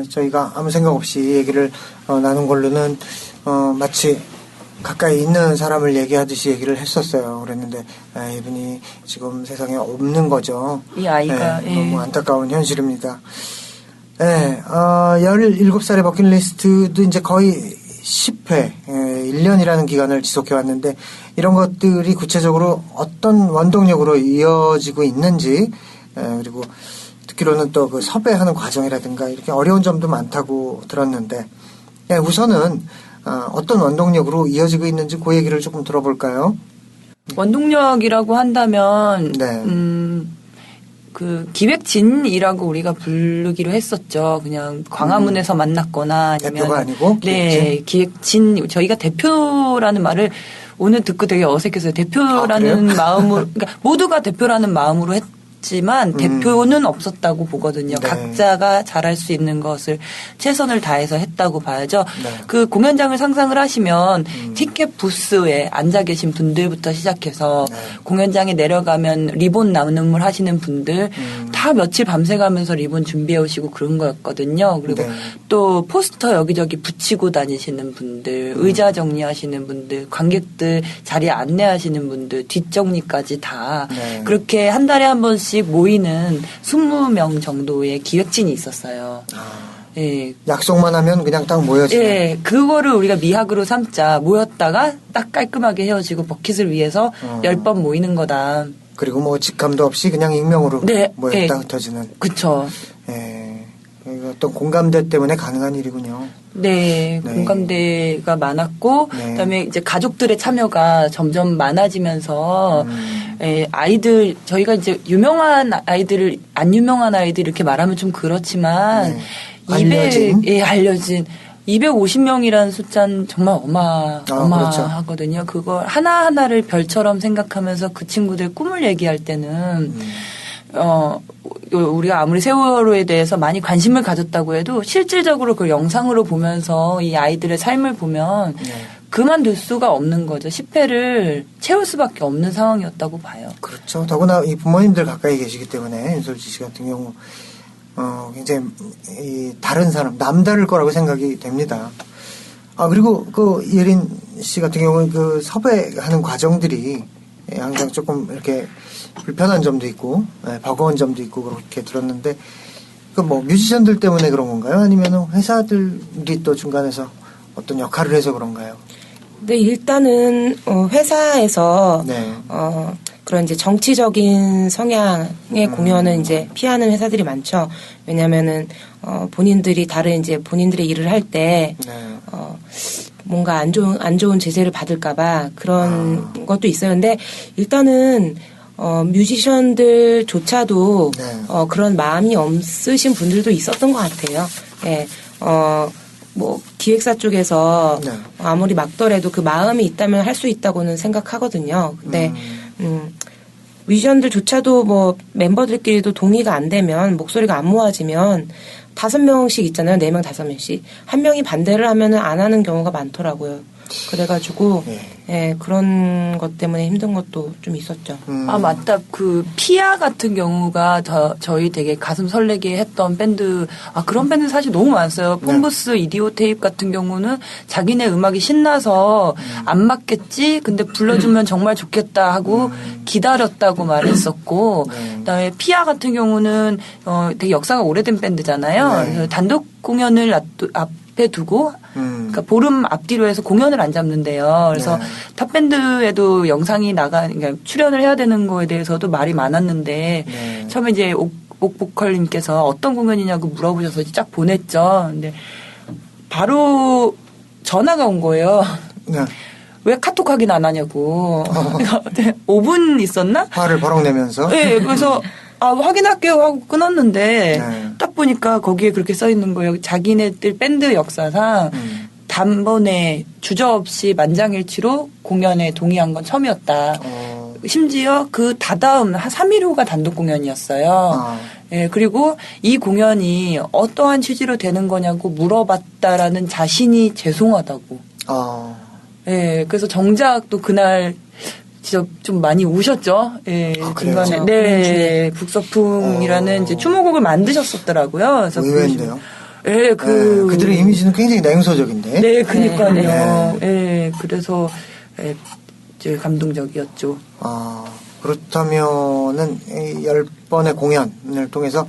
저희가 아무 생각 없이 얘기를 나눈 걸로는 마치 가까이 있는 사람을 얘기하듯이 얘기를 했었어요. 그랬는데 이분이 지금 세상에 없는 거죠. 이 아이가 네, 너무 안타까운 현실입니다. 네, 17살의 버킷리스트도 이제 거의 10회, 1년이라는 기간을 지속해왔는데 이런 것들이 구체적으로 어떤 원동력으로 이어지고 있는지 그리고 듣기로는 또 그 섭외하는 과정이라든가 이렇게 어려운 점도 많다고 들었는데 우선은 어떤 원동력으로 이어지고 있는지 그 얘기를 조금 들어볼까요? 원동력이라고 한다면 네. 그 기획진이라고 우리가 부르기로 했었죠. 그냥 광화문에서 만났거나 아니면 대표가 아니고 네, 기획진 저희가 대표라는 말을 오늘 듣고 되게 어색해서요. 대표라는 마음으로 그러니까 모두가 대표라는 마음으로 있었지만 대표는 없었다고 보거든요. 네. 각자가 잘할 수 있는 것을 최선을 다해서 했다고 봐야죠. 네. 그 공연장을 상상을 하시면 티켓 부스에 앉아 계신 분들부터 시작해서 네. 공연장에 내려가면 리본 나눔을 하시는 분들 다 며칠 밤새가면서 리본 준비해 오시고 그런 거였거든요. 그리고 네. 또 포스터 여기저기 붙이고 다니시는 분들, 의자 정리하시는 분들, 관객들 자리에 안내하시는 분들, 뒷정리까지 다 네. 그렇게 한 달에 한 번씩 모이는 20명 정도의 기획진이 있었어요. 예. 약속만 하면 그냥 딱 모여지는. 예, 그거를 우리가 미학으로 삼자. 모였다가 딱 깔끔하게 헤어지고 버킷을 위해서 10번 모이는 거다. 그리고 뭐 직감도 없이 그냥 익명으로 네, 모였다 예. 흩어지는. 그쵸. 예. 이거 어떤 공감대 때문에 가능한 일이군요. 네, 네. 공감대가 많았고, 네. 그다음에 이제 가족들의 참여가 점점 많아지면서, 아이들, 저희가 이제 유명한 아이들을, 안 유명한 아이들 이렇게 말하면 좀 그렇지만, 네. 알려진? 알려진. 250명이라는 숫자는 정말 어마어마하거든요. 그걸 하나하나를 별처럼 생각하면서 그 친구들 꿈을 얘기할 때는, 우리가 아무리 세월호에 대해서 많이 관심을 가졌다고 해도 실질적으로 그 영상으로 보면서 이 아이들의 삶을 보면 그만둘 수가 없는 거죠. 10회를 채울 수밖에 없는 상황이었다고 봐요. 그렇죠. 더구나 이 부모님들 가까이 계시기 때문에 윤솔지 씨 같은 경우 굉장히 이 다른 사람, 남다를 거라고 생각이 됩니다. 그리고 그 예린 씨 같은 경우는 그 섭외하는 과정들이 항상 조금 이렇게 불편한 점도 있고 버거운 점도 있고 그렇게 들었는데 그 뭐 뮤지션들 때문에 그런 건가요? 아니면 회사들이 또 중간에서 어떤 역할을 해서 그런가요? 네, 일단은 회사에서 네. 그런 이제 정치적인 성향의 공연은 이제 피하는 회사들이 많죠. 왜냐면은 본인들이 다른 이제 본인들의 일을 할 때 네. 뭔가 안 좋은 제재를 받을까봐 그런 것도 있어요. 근데 일단은 뮤지션들조차도 네. 그런 마음이 없으신 분들도 있었던 것 같아요. 예, 뭐 기획사 쪽에서 네. 아무리 막더라도 그 마음이 있다면 할 수 있다고는 생각하거든요. 근데 뮤지션들조차도 뭐 멤버들끼리도 동의가 안 되면 목소리가 안 모아지면 5명씩 있잖아요. 4명, 5명씩. 한 명이 반대를 하면은 안 하는 경우가 많더라고요. 그래가지고 예, 그런 것 때문에 힘든 것도 좀 있었죠. 맞다. 그 피아 같은 경우가 저희 되게 가슴 설레게 했던 밴드, 그런 밴드 사실 너무 많았어요. 폼부스, 이디오 테이프 같은 경우는 자기네 음악이 신나서 안 맞겠지? 근데 불러주면 정말 좋겠다 하고 기다렸다고 말했었고, 그다음에 피아 같은 경우는 되게 역사가 오래된 밴드잖아요. 그래서 단독 공연을 앞에 두고 그러니까 보름 앞뒤로 해서 공연을 안 잡는데요. 그래서 탑밴드에도 영상이 그러니까 출연을 해야 되는 거에 대해서도 말이 많았는데 처음에 이제 옥보컬님께서 어떤 공연이냐고 물어보셔서 쫙 보냈죠. 근데 바로 전화가 온 거예요. 네. 왜 카톡 확인 안 하냐고. 5분 있었나? 화를 버럭 내면서. 네, 그래서 확인할게요 하고 끊었는데 네. 딱 보니까 거기에 그렇게 써 있는 거예요. 자기네들 밴드 역사상 단번에 주저없이 만장일치로 공연에 동의한 건 처음이었다. 심지어 그 다다음 한 3일 후가 단독 공연이었어요. 예, 그리고 이 공연이 어떠한 취지로 되는 거냐고 물어봤다라는 자신이 죄송하다고. 예, 그래서 정작 또 그날 진짜 좀 많이 우셨죠. 예, 중간에. 네, 북서풍이라는 이제 추모곡을 만드셨었더라고요. 그래서 의외인데요. 예, 그들의 이미지는 굉장히 냉소적인데. 네, 그니까요. 예, 그래서 이제 감동적이었죠. 그렇다면은 10번의 공연을 통해서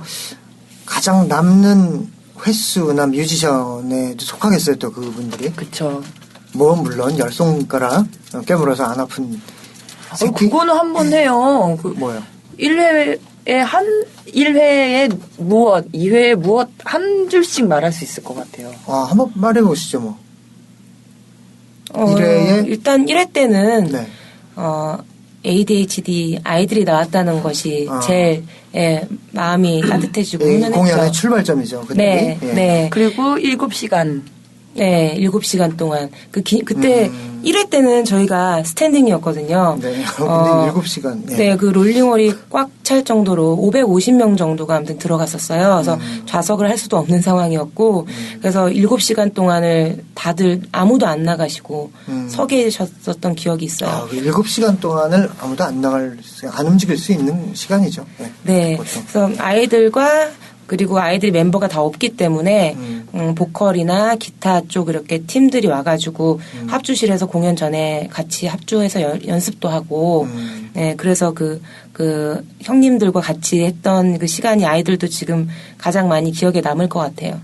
가장 남는 횟수나 뮤지션에 속하겠어요, 또 그분들이. 그쵸. 뭐 물론 10손가락 깨물어서 안 아픈. 그거는 한 번 해요. 뭐요? 1회에 무엇, 2회에 무엇, 한 줄씩 말할 수 있을 것 같아요. 한번 말해보시죠, 뭐. 1회에? 일단 1회 때는, 네. ADHD 아이들이 나왔다는 것이 제일, 마음이 따뜻해지고 이 훈훈했죠. 공연의 출발점이죠. 그들이. 네, 네. 그리고 7시간. 네, 7시간 동안. 그때 1회 때는 저희가 스탠딩이었거든요. 네. 근데 7시간. 네. 네, 그 롤링홀이 꽉 찰 정도로 550명 정도가 아무튼 들어갔었어요. 그래서 좌석을 할 수도 없는 상황이었고, 그래서 7시간 동안을 다들 아무도 안 나가시고 서 계셨었던 기억이 있어요. 7시간 동안을 아무도 안 움직일 수 있는 시간이죠. 네. 네. 보통. 그래서 아이들과 그리고 아이들 멤버가 다 없기 때문에 보컬이나 기타 쪽 이렇게 팀들이 와가지고 합주실에서 공연 전에 같이 합주해서 연습도 하고 네, 그래서 그 형님들과 같이 했던 그 시간이 아이들도 지금 가장 많이 기억에 남을 것 같아요.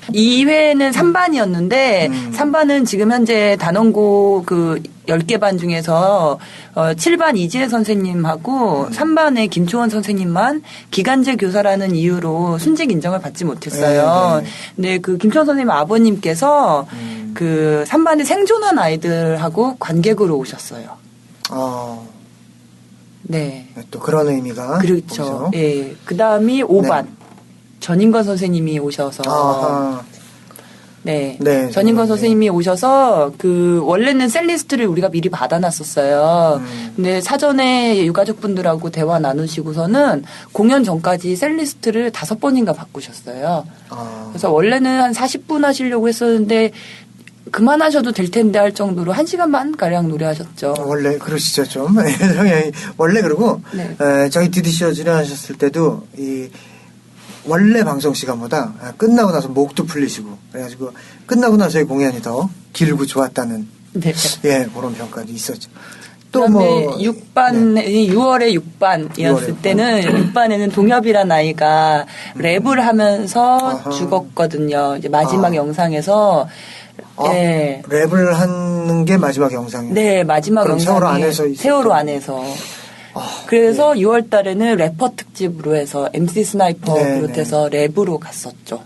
2회는 3반이었는데 3반은 지금 현재 단원고 그 10개 반 중에서 7반 이지혜 선생님하고 3반의 김초원 선생님만 기간제 교사라는 이유로 순직 인정을 받지 못했어요. 근데 그 김초원 선생님 아버님께서 그 3반에 생존한 아이들하고 관객으로 오셨어요. 네. 또 그런 의미가. 그렇죠. 예. 그 다음이 5반. 네. 전인권 선생님이 오셔서. 네. 전인권 선생님이 오셔서 원래는 셀리스트를 우리가 미리 받아놨었어요. 근데 사전에 유가족분들하고 대화 나누시고서는 공연 전까지 셀리스트를 5번인가 바꾸셨어요. 그래서 원래는 한 40분 하시려고 했었는데 그만하셔도 될 텐데 할 정도로 1시간 반 가량 노래하셨죠. 원래 그러시죠 좀. 원래 그러고 저희 디디쇼 출연하셨을 때도 원래 방송 시간보다 끝나고 나서 목도 풀리시고 그래가지고 끝나고 나서의 공연이 더 길고 좋았다는 그런 평가도 있었죠. 또 뭐 6반 6월에 6반이었을 때는 6반에는 동엽이란 아이가 랩을 하면서 죽었거든요. 이제 마지막 영상에서 랩을 하는 게 마지막 영상이에요. 네, 마지막 영상이 세월호 안에서. 그래서 6월 달에는 래퍼 특집으로 해서 MC 스나이퍼 비롯해서 랩으로 갔었죠.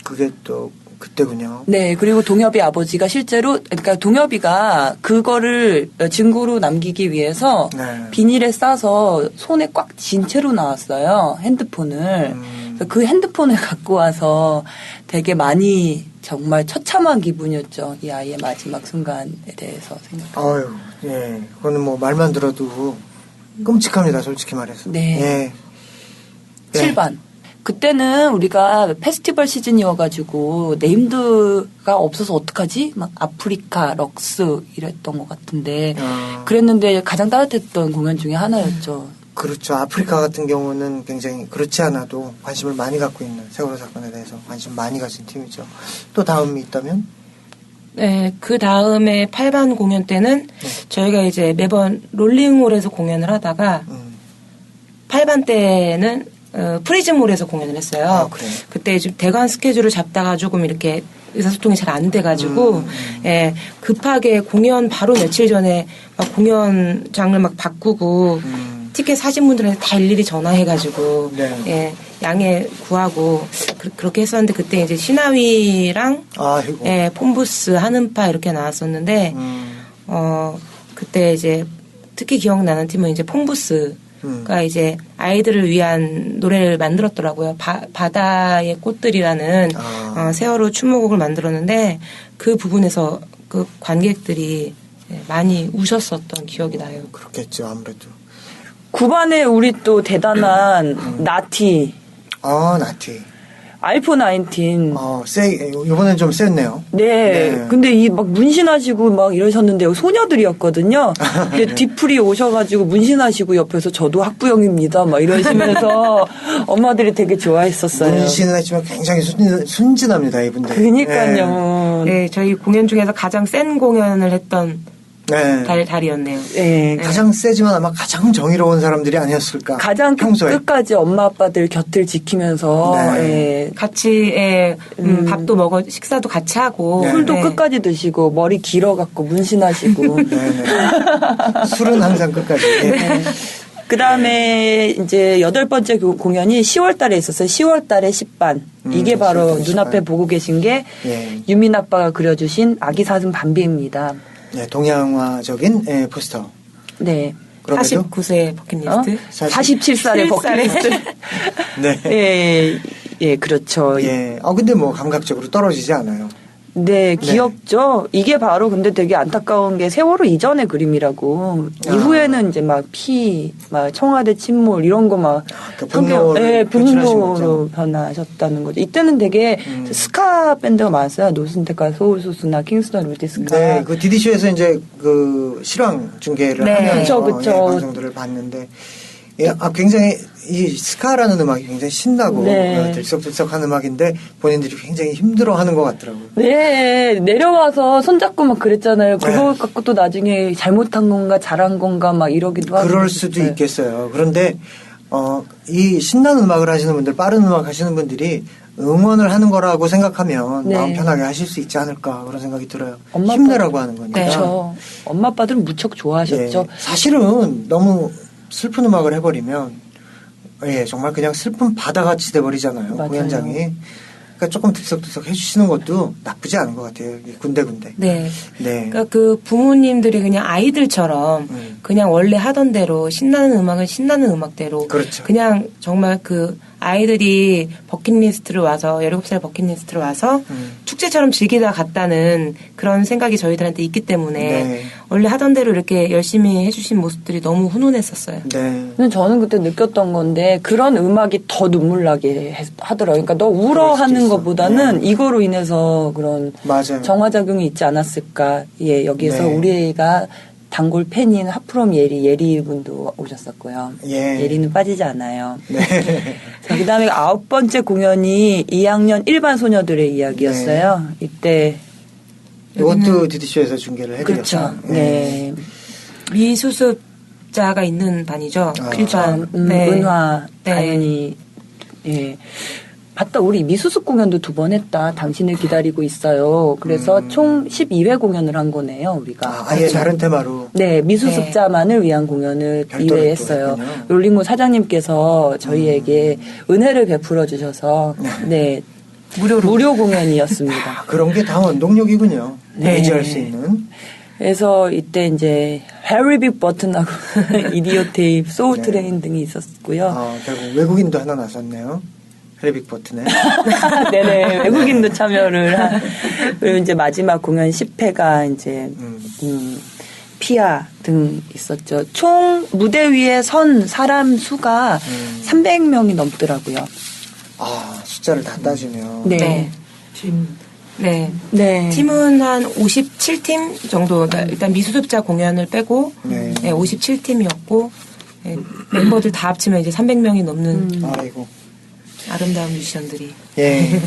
그게 또 그때군요. 네, 그리고 동엽이 아버지가 실제로, 그러니까 동엽이가 그거를 증거로 남기기 위해서 비닐에 싸서 손에 꽉 쥔 채로 나왔어요. 핸드폰을. 그래서 그 핸드폰을 갖고 와서 되게 많이 정말 처참한 기분이었죠. 이 아이의 마지막 순간에 대해서 생각하면. 그거는 뭐 말만 들어도 끔찍합니다, 솔직히 말해서. 네. 7반. 그때는 우리가 페스티벌 시즌이어가지고 네임드가 없어서 어떡하지? 막 아프리카, 럭스 이랬던 것 같은데 그랬는데 가장 따뜻했던 공연 중에 하나였죠. 그렇죠. 아프리카 같은 경우는 굉장히 그렇지 않아도 관심을 많이 갖고 있는 세월호 사건에 대해서 관심 많이 가진 팀이죠. 또 다음이 있다면? 네, 그 다음에 8반 공연 때는 저희가 이제 매번 롤링홀에서 공연을 하다가 8반 때는 프리즘홀에서 공연을 했어요. 그때 좀 대관 스케줄을 잡다가 조금 이렇게 의사소통이 잘 안 돼가지고 급하게 공연 바로 며칠 전에 막 공연 장르 막 바꾸고 티켓 사신 분들한테 다 일일이 전화해가지고 양해 구하고 그렇게 했었는데 그때 이제 시나위랑 폼부스 한음파 이렇게 나왔었는데 그때 이제 특히 기억나는 팀은 이제 폼부스가 이제 아이들을 위한 노래를 만들었더라고요. 바다의 꽃들이라는 세월호 추모곡을 만들었는데 그 부분에서 그 관객들이 많이 우셨었던 기억이 나요. 그렇겠죠, 아무래도. 9반에 우리 또 대단한 나티. 나티. 알포 19. 이번엔 좀 셌네요. 네. 근데 막 문신하시고 막 이러셨는데 소녀들이었거든요. 근데 뒤풀이 오셔가지고 문신하시고 옆에서 저도 학부형입니다. 막 이러시면서 엄마들이 되게 좋아했었어요. 문신을 했지만 굉장히 순진합니다, 이분들. 그니까요. 네, 저희 공연 중에서 가장 센 공연을 했던 달이었네요. 네. 가장 세지만 아마 가장 정의로운 사람들이 아니었을까. 가장 끝까지 엄마 아빠들 곁을 지키면서 같이 밥도 먹어 식사도 같이 하고 술도 끝까지 드시고 머리 길어갖고 문신하시고 술은 항상 끝까지. 그 다음에 이제 8번째 공연이 10월 달에 있었어요. 10월 달에 10반. 이게 바로 눈앞에 보고 계신 게 유민 아빠가 그려주신 아기 사슴 밤비입니다. 네, 동양화적인 포스터. 네. 49세 버킷리스트. 47살의 버킷리스트. 네. 예, 그렇죠. 근데 뭐 감각적으로 떨어지지 않아요. 네, 귀엽죠? 이게 바로 근데 되게 안타까운 게 세월호 이전의 그림이라고. 이후에는 이제 막 청와대 침몰 이런 거 막. 분노로 변하셨다는 거죠. 이때는 되게 스카 밴드가 많았어요. 노순택과 소울소스나 킹스턴 올디스카. 네, 그 디디쇼에서 이제 그 실황 중계를 네. 하면서 그쵸. 예, 방송들을 봤는데, 예, 굉장히 이 스카라는 음악이 굉장히 신나고 네. 들썩들썩한 음악인데 본인들이 굉장히 힘들어하는 것 같더라고요. 네, 내려와서 손잡고 막 그랬잖아요. 그거 갖고 또 나중에 잘못한 건가 잘한 건가 막 이러기도 하고. 그럴 수도 있겠어요. 그런데 이 신나는 음악을 하시는 분들, 빠른 음악 하시는 분들이 응원을 하는 거라고 생각하면 네. 마음 편하게 하실 수 있지 않을까 그런 생각이 들어요. 엄마 힘내라고 하는 거니까. 그렇죠. 엄마 아빠들은 무척 좋아하셨죠. 예, 사실은 너무 슬픈 음악을 해버리면 예, 정말 그냥 슬픈 바다같이 돼버리잖아요. 맞아요. 공연장이. 그러니까 조금 들썩들썩 해주시는 것도 나쁘지 않은 것 같아요. 군데군데. 네. 네. 그러니까 그 부모님들이 그냥 아이들처럼 그냥 원래 하던 대로 신나는 음악은 신나는 음악대로 그렇죠. 그냥 정말 그 아이들이 버킷리스트를 와서 17살 버킷리스트를 와서 축제처럼 즐기다 갔다는 그런 생각이 저희들한테 있기 때문에 네. 원래 하던 대로 이렇게 열심히 해주신 모습들이 너무 훈훈했었어요. 네. 근데 저는 그때 느꼈던 건데 그런 음악이 더 눈물 나게 하더라고요. 그러니까 너 울어 하는 것보다는 이거로 인해서 그런 맞아요. 정화작용이 있지 않았을까. 예, 여기에서 네. 우리가 단골 팬인 하프롬 예리 분도 오셨었고요. 예. 예리는 빠지지 않아요. 네. 자, 그다음에 9번째 공연이 2학년 일반 소녀들의 이야기였어요. 이때 이것도 디디쇼에서 중계를 해드렸죠. 그렇죠. 네. 미수습자가 있는 반이죠. 그렇죠. 네. 은화 네. 당연히 예. 봤다. 우리 미수습 공연도 2번 했다. 당신을 기다리고 있어요. 그래서 총 12회 공연을 한 거네요, 우리가. 아예 다른 테마로. 네, 미수습자만을 위한 공연을 별도로 2회 또 했어요. 했군요. 롤링고 사장님께서 저희에게 은혜를 베풀어 주셔서 네. 무료 공연이었습니다. 그런 게 다 원동력이군요. 네. 의지할 수 있는. 그래서 이때 이제 해리 빅 버튼하고 이디오 테이프, 소울 네. 트레인 등이 있었고요. 결국 외국인도 하나 나섰네요. 해리빅 버튼에. 네네, 외국인도 참여를 한. 그리고 이제 마지막 공연 10회가 이제, 피아 등 있었죠. 총 무대 위에 선 사람 수가 300명이 넘더라고요. 숫자를 다 따지면. 네. 네. 네. 네. 팀은 한 57팀 정도, 그러니까 일단 미수습자 공연을 빼고, 네. 57팀이었고, 멤버들 다 합치면 이제 300명이 넘는 아이고. 아름다운 뮤지션들이. 예.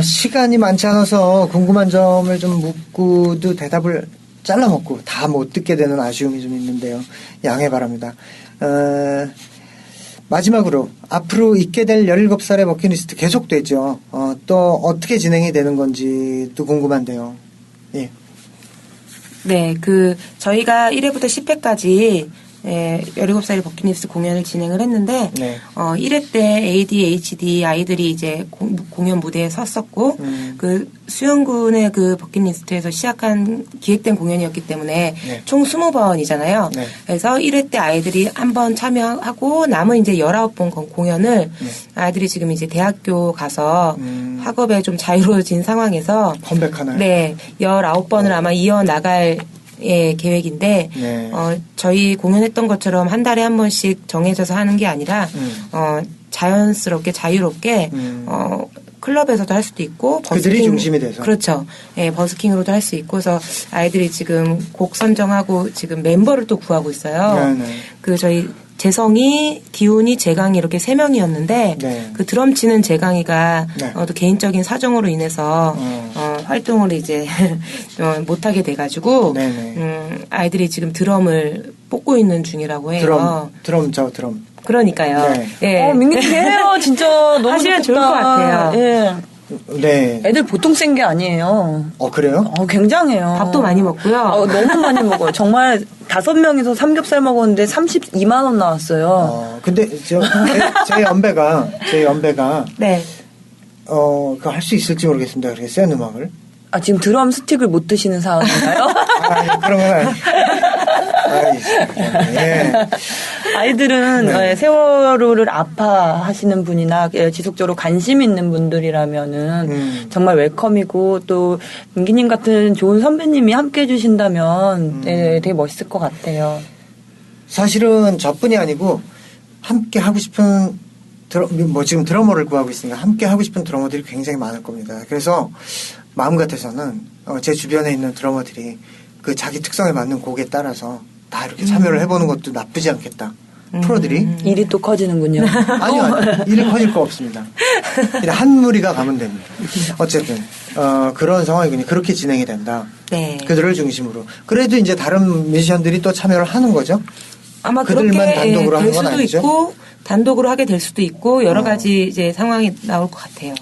시간이 많지 않아서 궁금한 점을 좀 묻고도 대답을 잘라먹고 다 못 듣게 되는 아쉬움이 좀 있는데요. 양해 바랍니다. 마지막으로 앞으로 있게 될 17살의 버킷리스트 계속되죠. 또 어떻게 진행이 되는 건지도 궁금한데요. 예. 네, 저희가 1회부터 10회까지 17살의 버킷리스트 공연을 진행을 했는데, 네. 1회 때 ADHD 아이들이 이제 공연 무대에 섰었고, 수영군의 버킷리스트에서 시작한 기획된 공연이었기 때문에, 네. 총 20번이잖아요. 네. 그래서 1회 때 아이들이 한 번 참여하고, 남은 이제 19번 공연을 아이들이 지금 이제 대학교 가서 학업에 좀 자유로워진 상황에서, 컴백하나요? 네, 19번을 아마 이어나갈 계획인데, 네. 저희 공연했던 것처럼 한 달에 한 번씩 정해져서 하는 게 아니라, 자연스럽게, 자유롭게, 클럽에서도 할 수도 있고, 그들이 중심이 돼서. 그렇죠. 예, 버스킹으로도 할 수 있고, 그래서 아이들이 지금 곡 선정하고 지금 멤버를 또 구하고 있어요. 네네. 저희 재성이, 기훈이, 재강이 이렇게 3명이었는데, 네. 드럼 치는 재강이가 네. 또 개인적인 사정으로 인해서 활동을 이제 못하게 돼가지고 네네. 아이들이 지금 드럼을 뽑고 있는 중이라고 해요. 드럼. 그러니까요. 네. 예. 민기해요. 진짜 너무 하시면 좋겠다. 좋을 것 같아요. 예. 네. 애들 보통 센 게 아니에요. 그래요? 굉장해요. 밥도 많이 먹고요. 너무 많이 먹어요. 정말 5명이서 삼겹살 먹었는데 32만 원 나왔어요. 근데 제 연배가 네. 그거 할 수 있을지 모르겠습니다. 그렇게 센 음악을. 지금 드럼 스틱을 못 드시는 상황인가요? 그런 건 아니에요. 예. 아이들은 네. 세월호를 아파하시는 분이나 지속적으로 관심 있는 분들이라면은 정말 웰컴이고 또 민기님 같은 좋은 선배님이 함께 해주신다면 네, 되게 멋있을 것 같아요. 사실은 저뿐이 아니고 함께 하고 싶은 지금 드러머를 구하고 있으니까 함께 하고 싶은 드러머들이 굉장히 많을 겁니다. 그래서 마음 같아서는 제 주변에 있는 드러머들이 그 자기 특성에 맞는 곡에 따라서 다 이렇게 참여를 해보는 것도 나쁘지 않겠다. 프로들이. 일이 또 커지는군요. 아니요. 일이 커질 거 없습니다. 그냥 한 무리가 가면 됩니다. 어쨌든 그런 상황이군요. 그렇게 진행이 된다. 네. 그들을 중심으로. 그래도 이제 다른 뮤지션들이 또 참여를 하는 거죠? 아마 그들만 그렇게 단독으로 하는 될 건 수도 아니죠? 있고 단독으로 하게 될 수도 있고 여러 가지 이제 상황이 나올 것 같아요.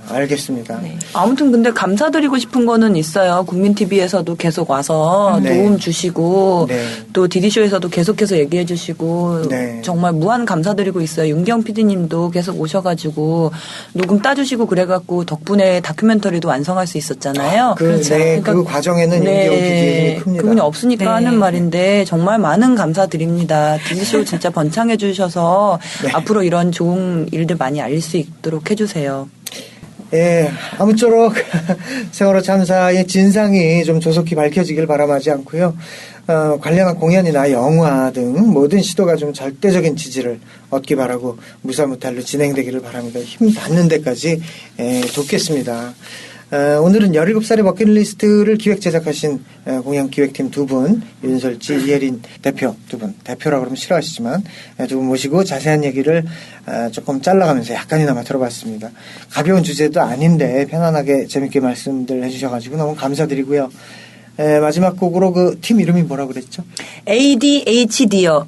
알겠습니다. 네. 아무튼 근데 감사드리고 싶은 거는 있어요. 국민TV에서도 계속 와서 네. 도움 주시고 네. 또 DD쇼에서도 계속해서 얘기해 주시고 네. 정말 무한 감사드리고 있어요. 윤경 PD님도 계속 오셔가지고 녹음 따주시고 그래갖고 덕분에 다큐멘터리도 완성할 수 있었잖아요. 네, 그 과정에는 윤경 PD의 힘이 큽니다. 그분이 없으니까 네. 하는 말인데 정말 많은 감사드립니다. DD쇼 진짜 번창해 주셔서 네. 앞으로 이런 좋은 일들 많이 알릴 수 있도록 해주세요. 예, 아무쪼록 세월호 참사의 진상이 좀 조속히 밝혀지길 바람하지 않고요. 관련한 공연이나 영화 등 모든 시도가 좀 절대적인 지지를 얻기 바라고 무사무탈로 진행되기를 바랍니다. 힘 닿는 데까지 돕겠습니다. 오늘은 17살의 버킷리스트를 기획 제작하신 공연 기획팀 두 분, 윤설지, 이혜린 대표 두 분, 대표라고 그러면 싫어하시지만 두 분 모시고 자세한 얘기를 조금 잘라가면서 약간이나마 들어봤습니다. 가벼운 주제도 아닌데 편안하게 재밌게 말씀들 해주셔가지고 너무 감사드리고요. 마지막 곡으로 그 팀 이름이 뭐라고 그랬죠? ADHD요.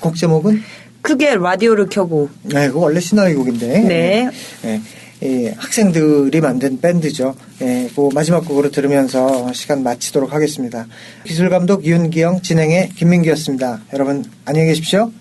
곡 제목은? 크게 라디오를 켜고. 네, 그거 원래 신화의 곡인데. 네. 학생들이 만든 밴드죠. 그 마지막 곡으로 들으면서 시간 마치도록 하겠습니다. 기술감독 윤기영, 진행의 김민기였습니다. 여러분 안녕히 계십시오.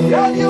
라디오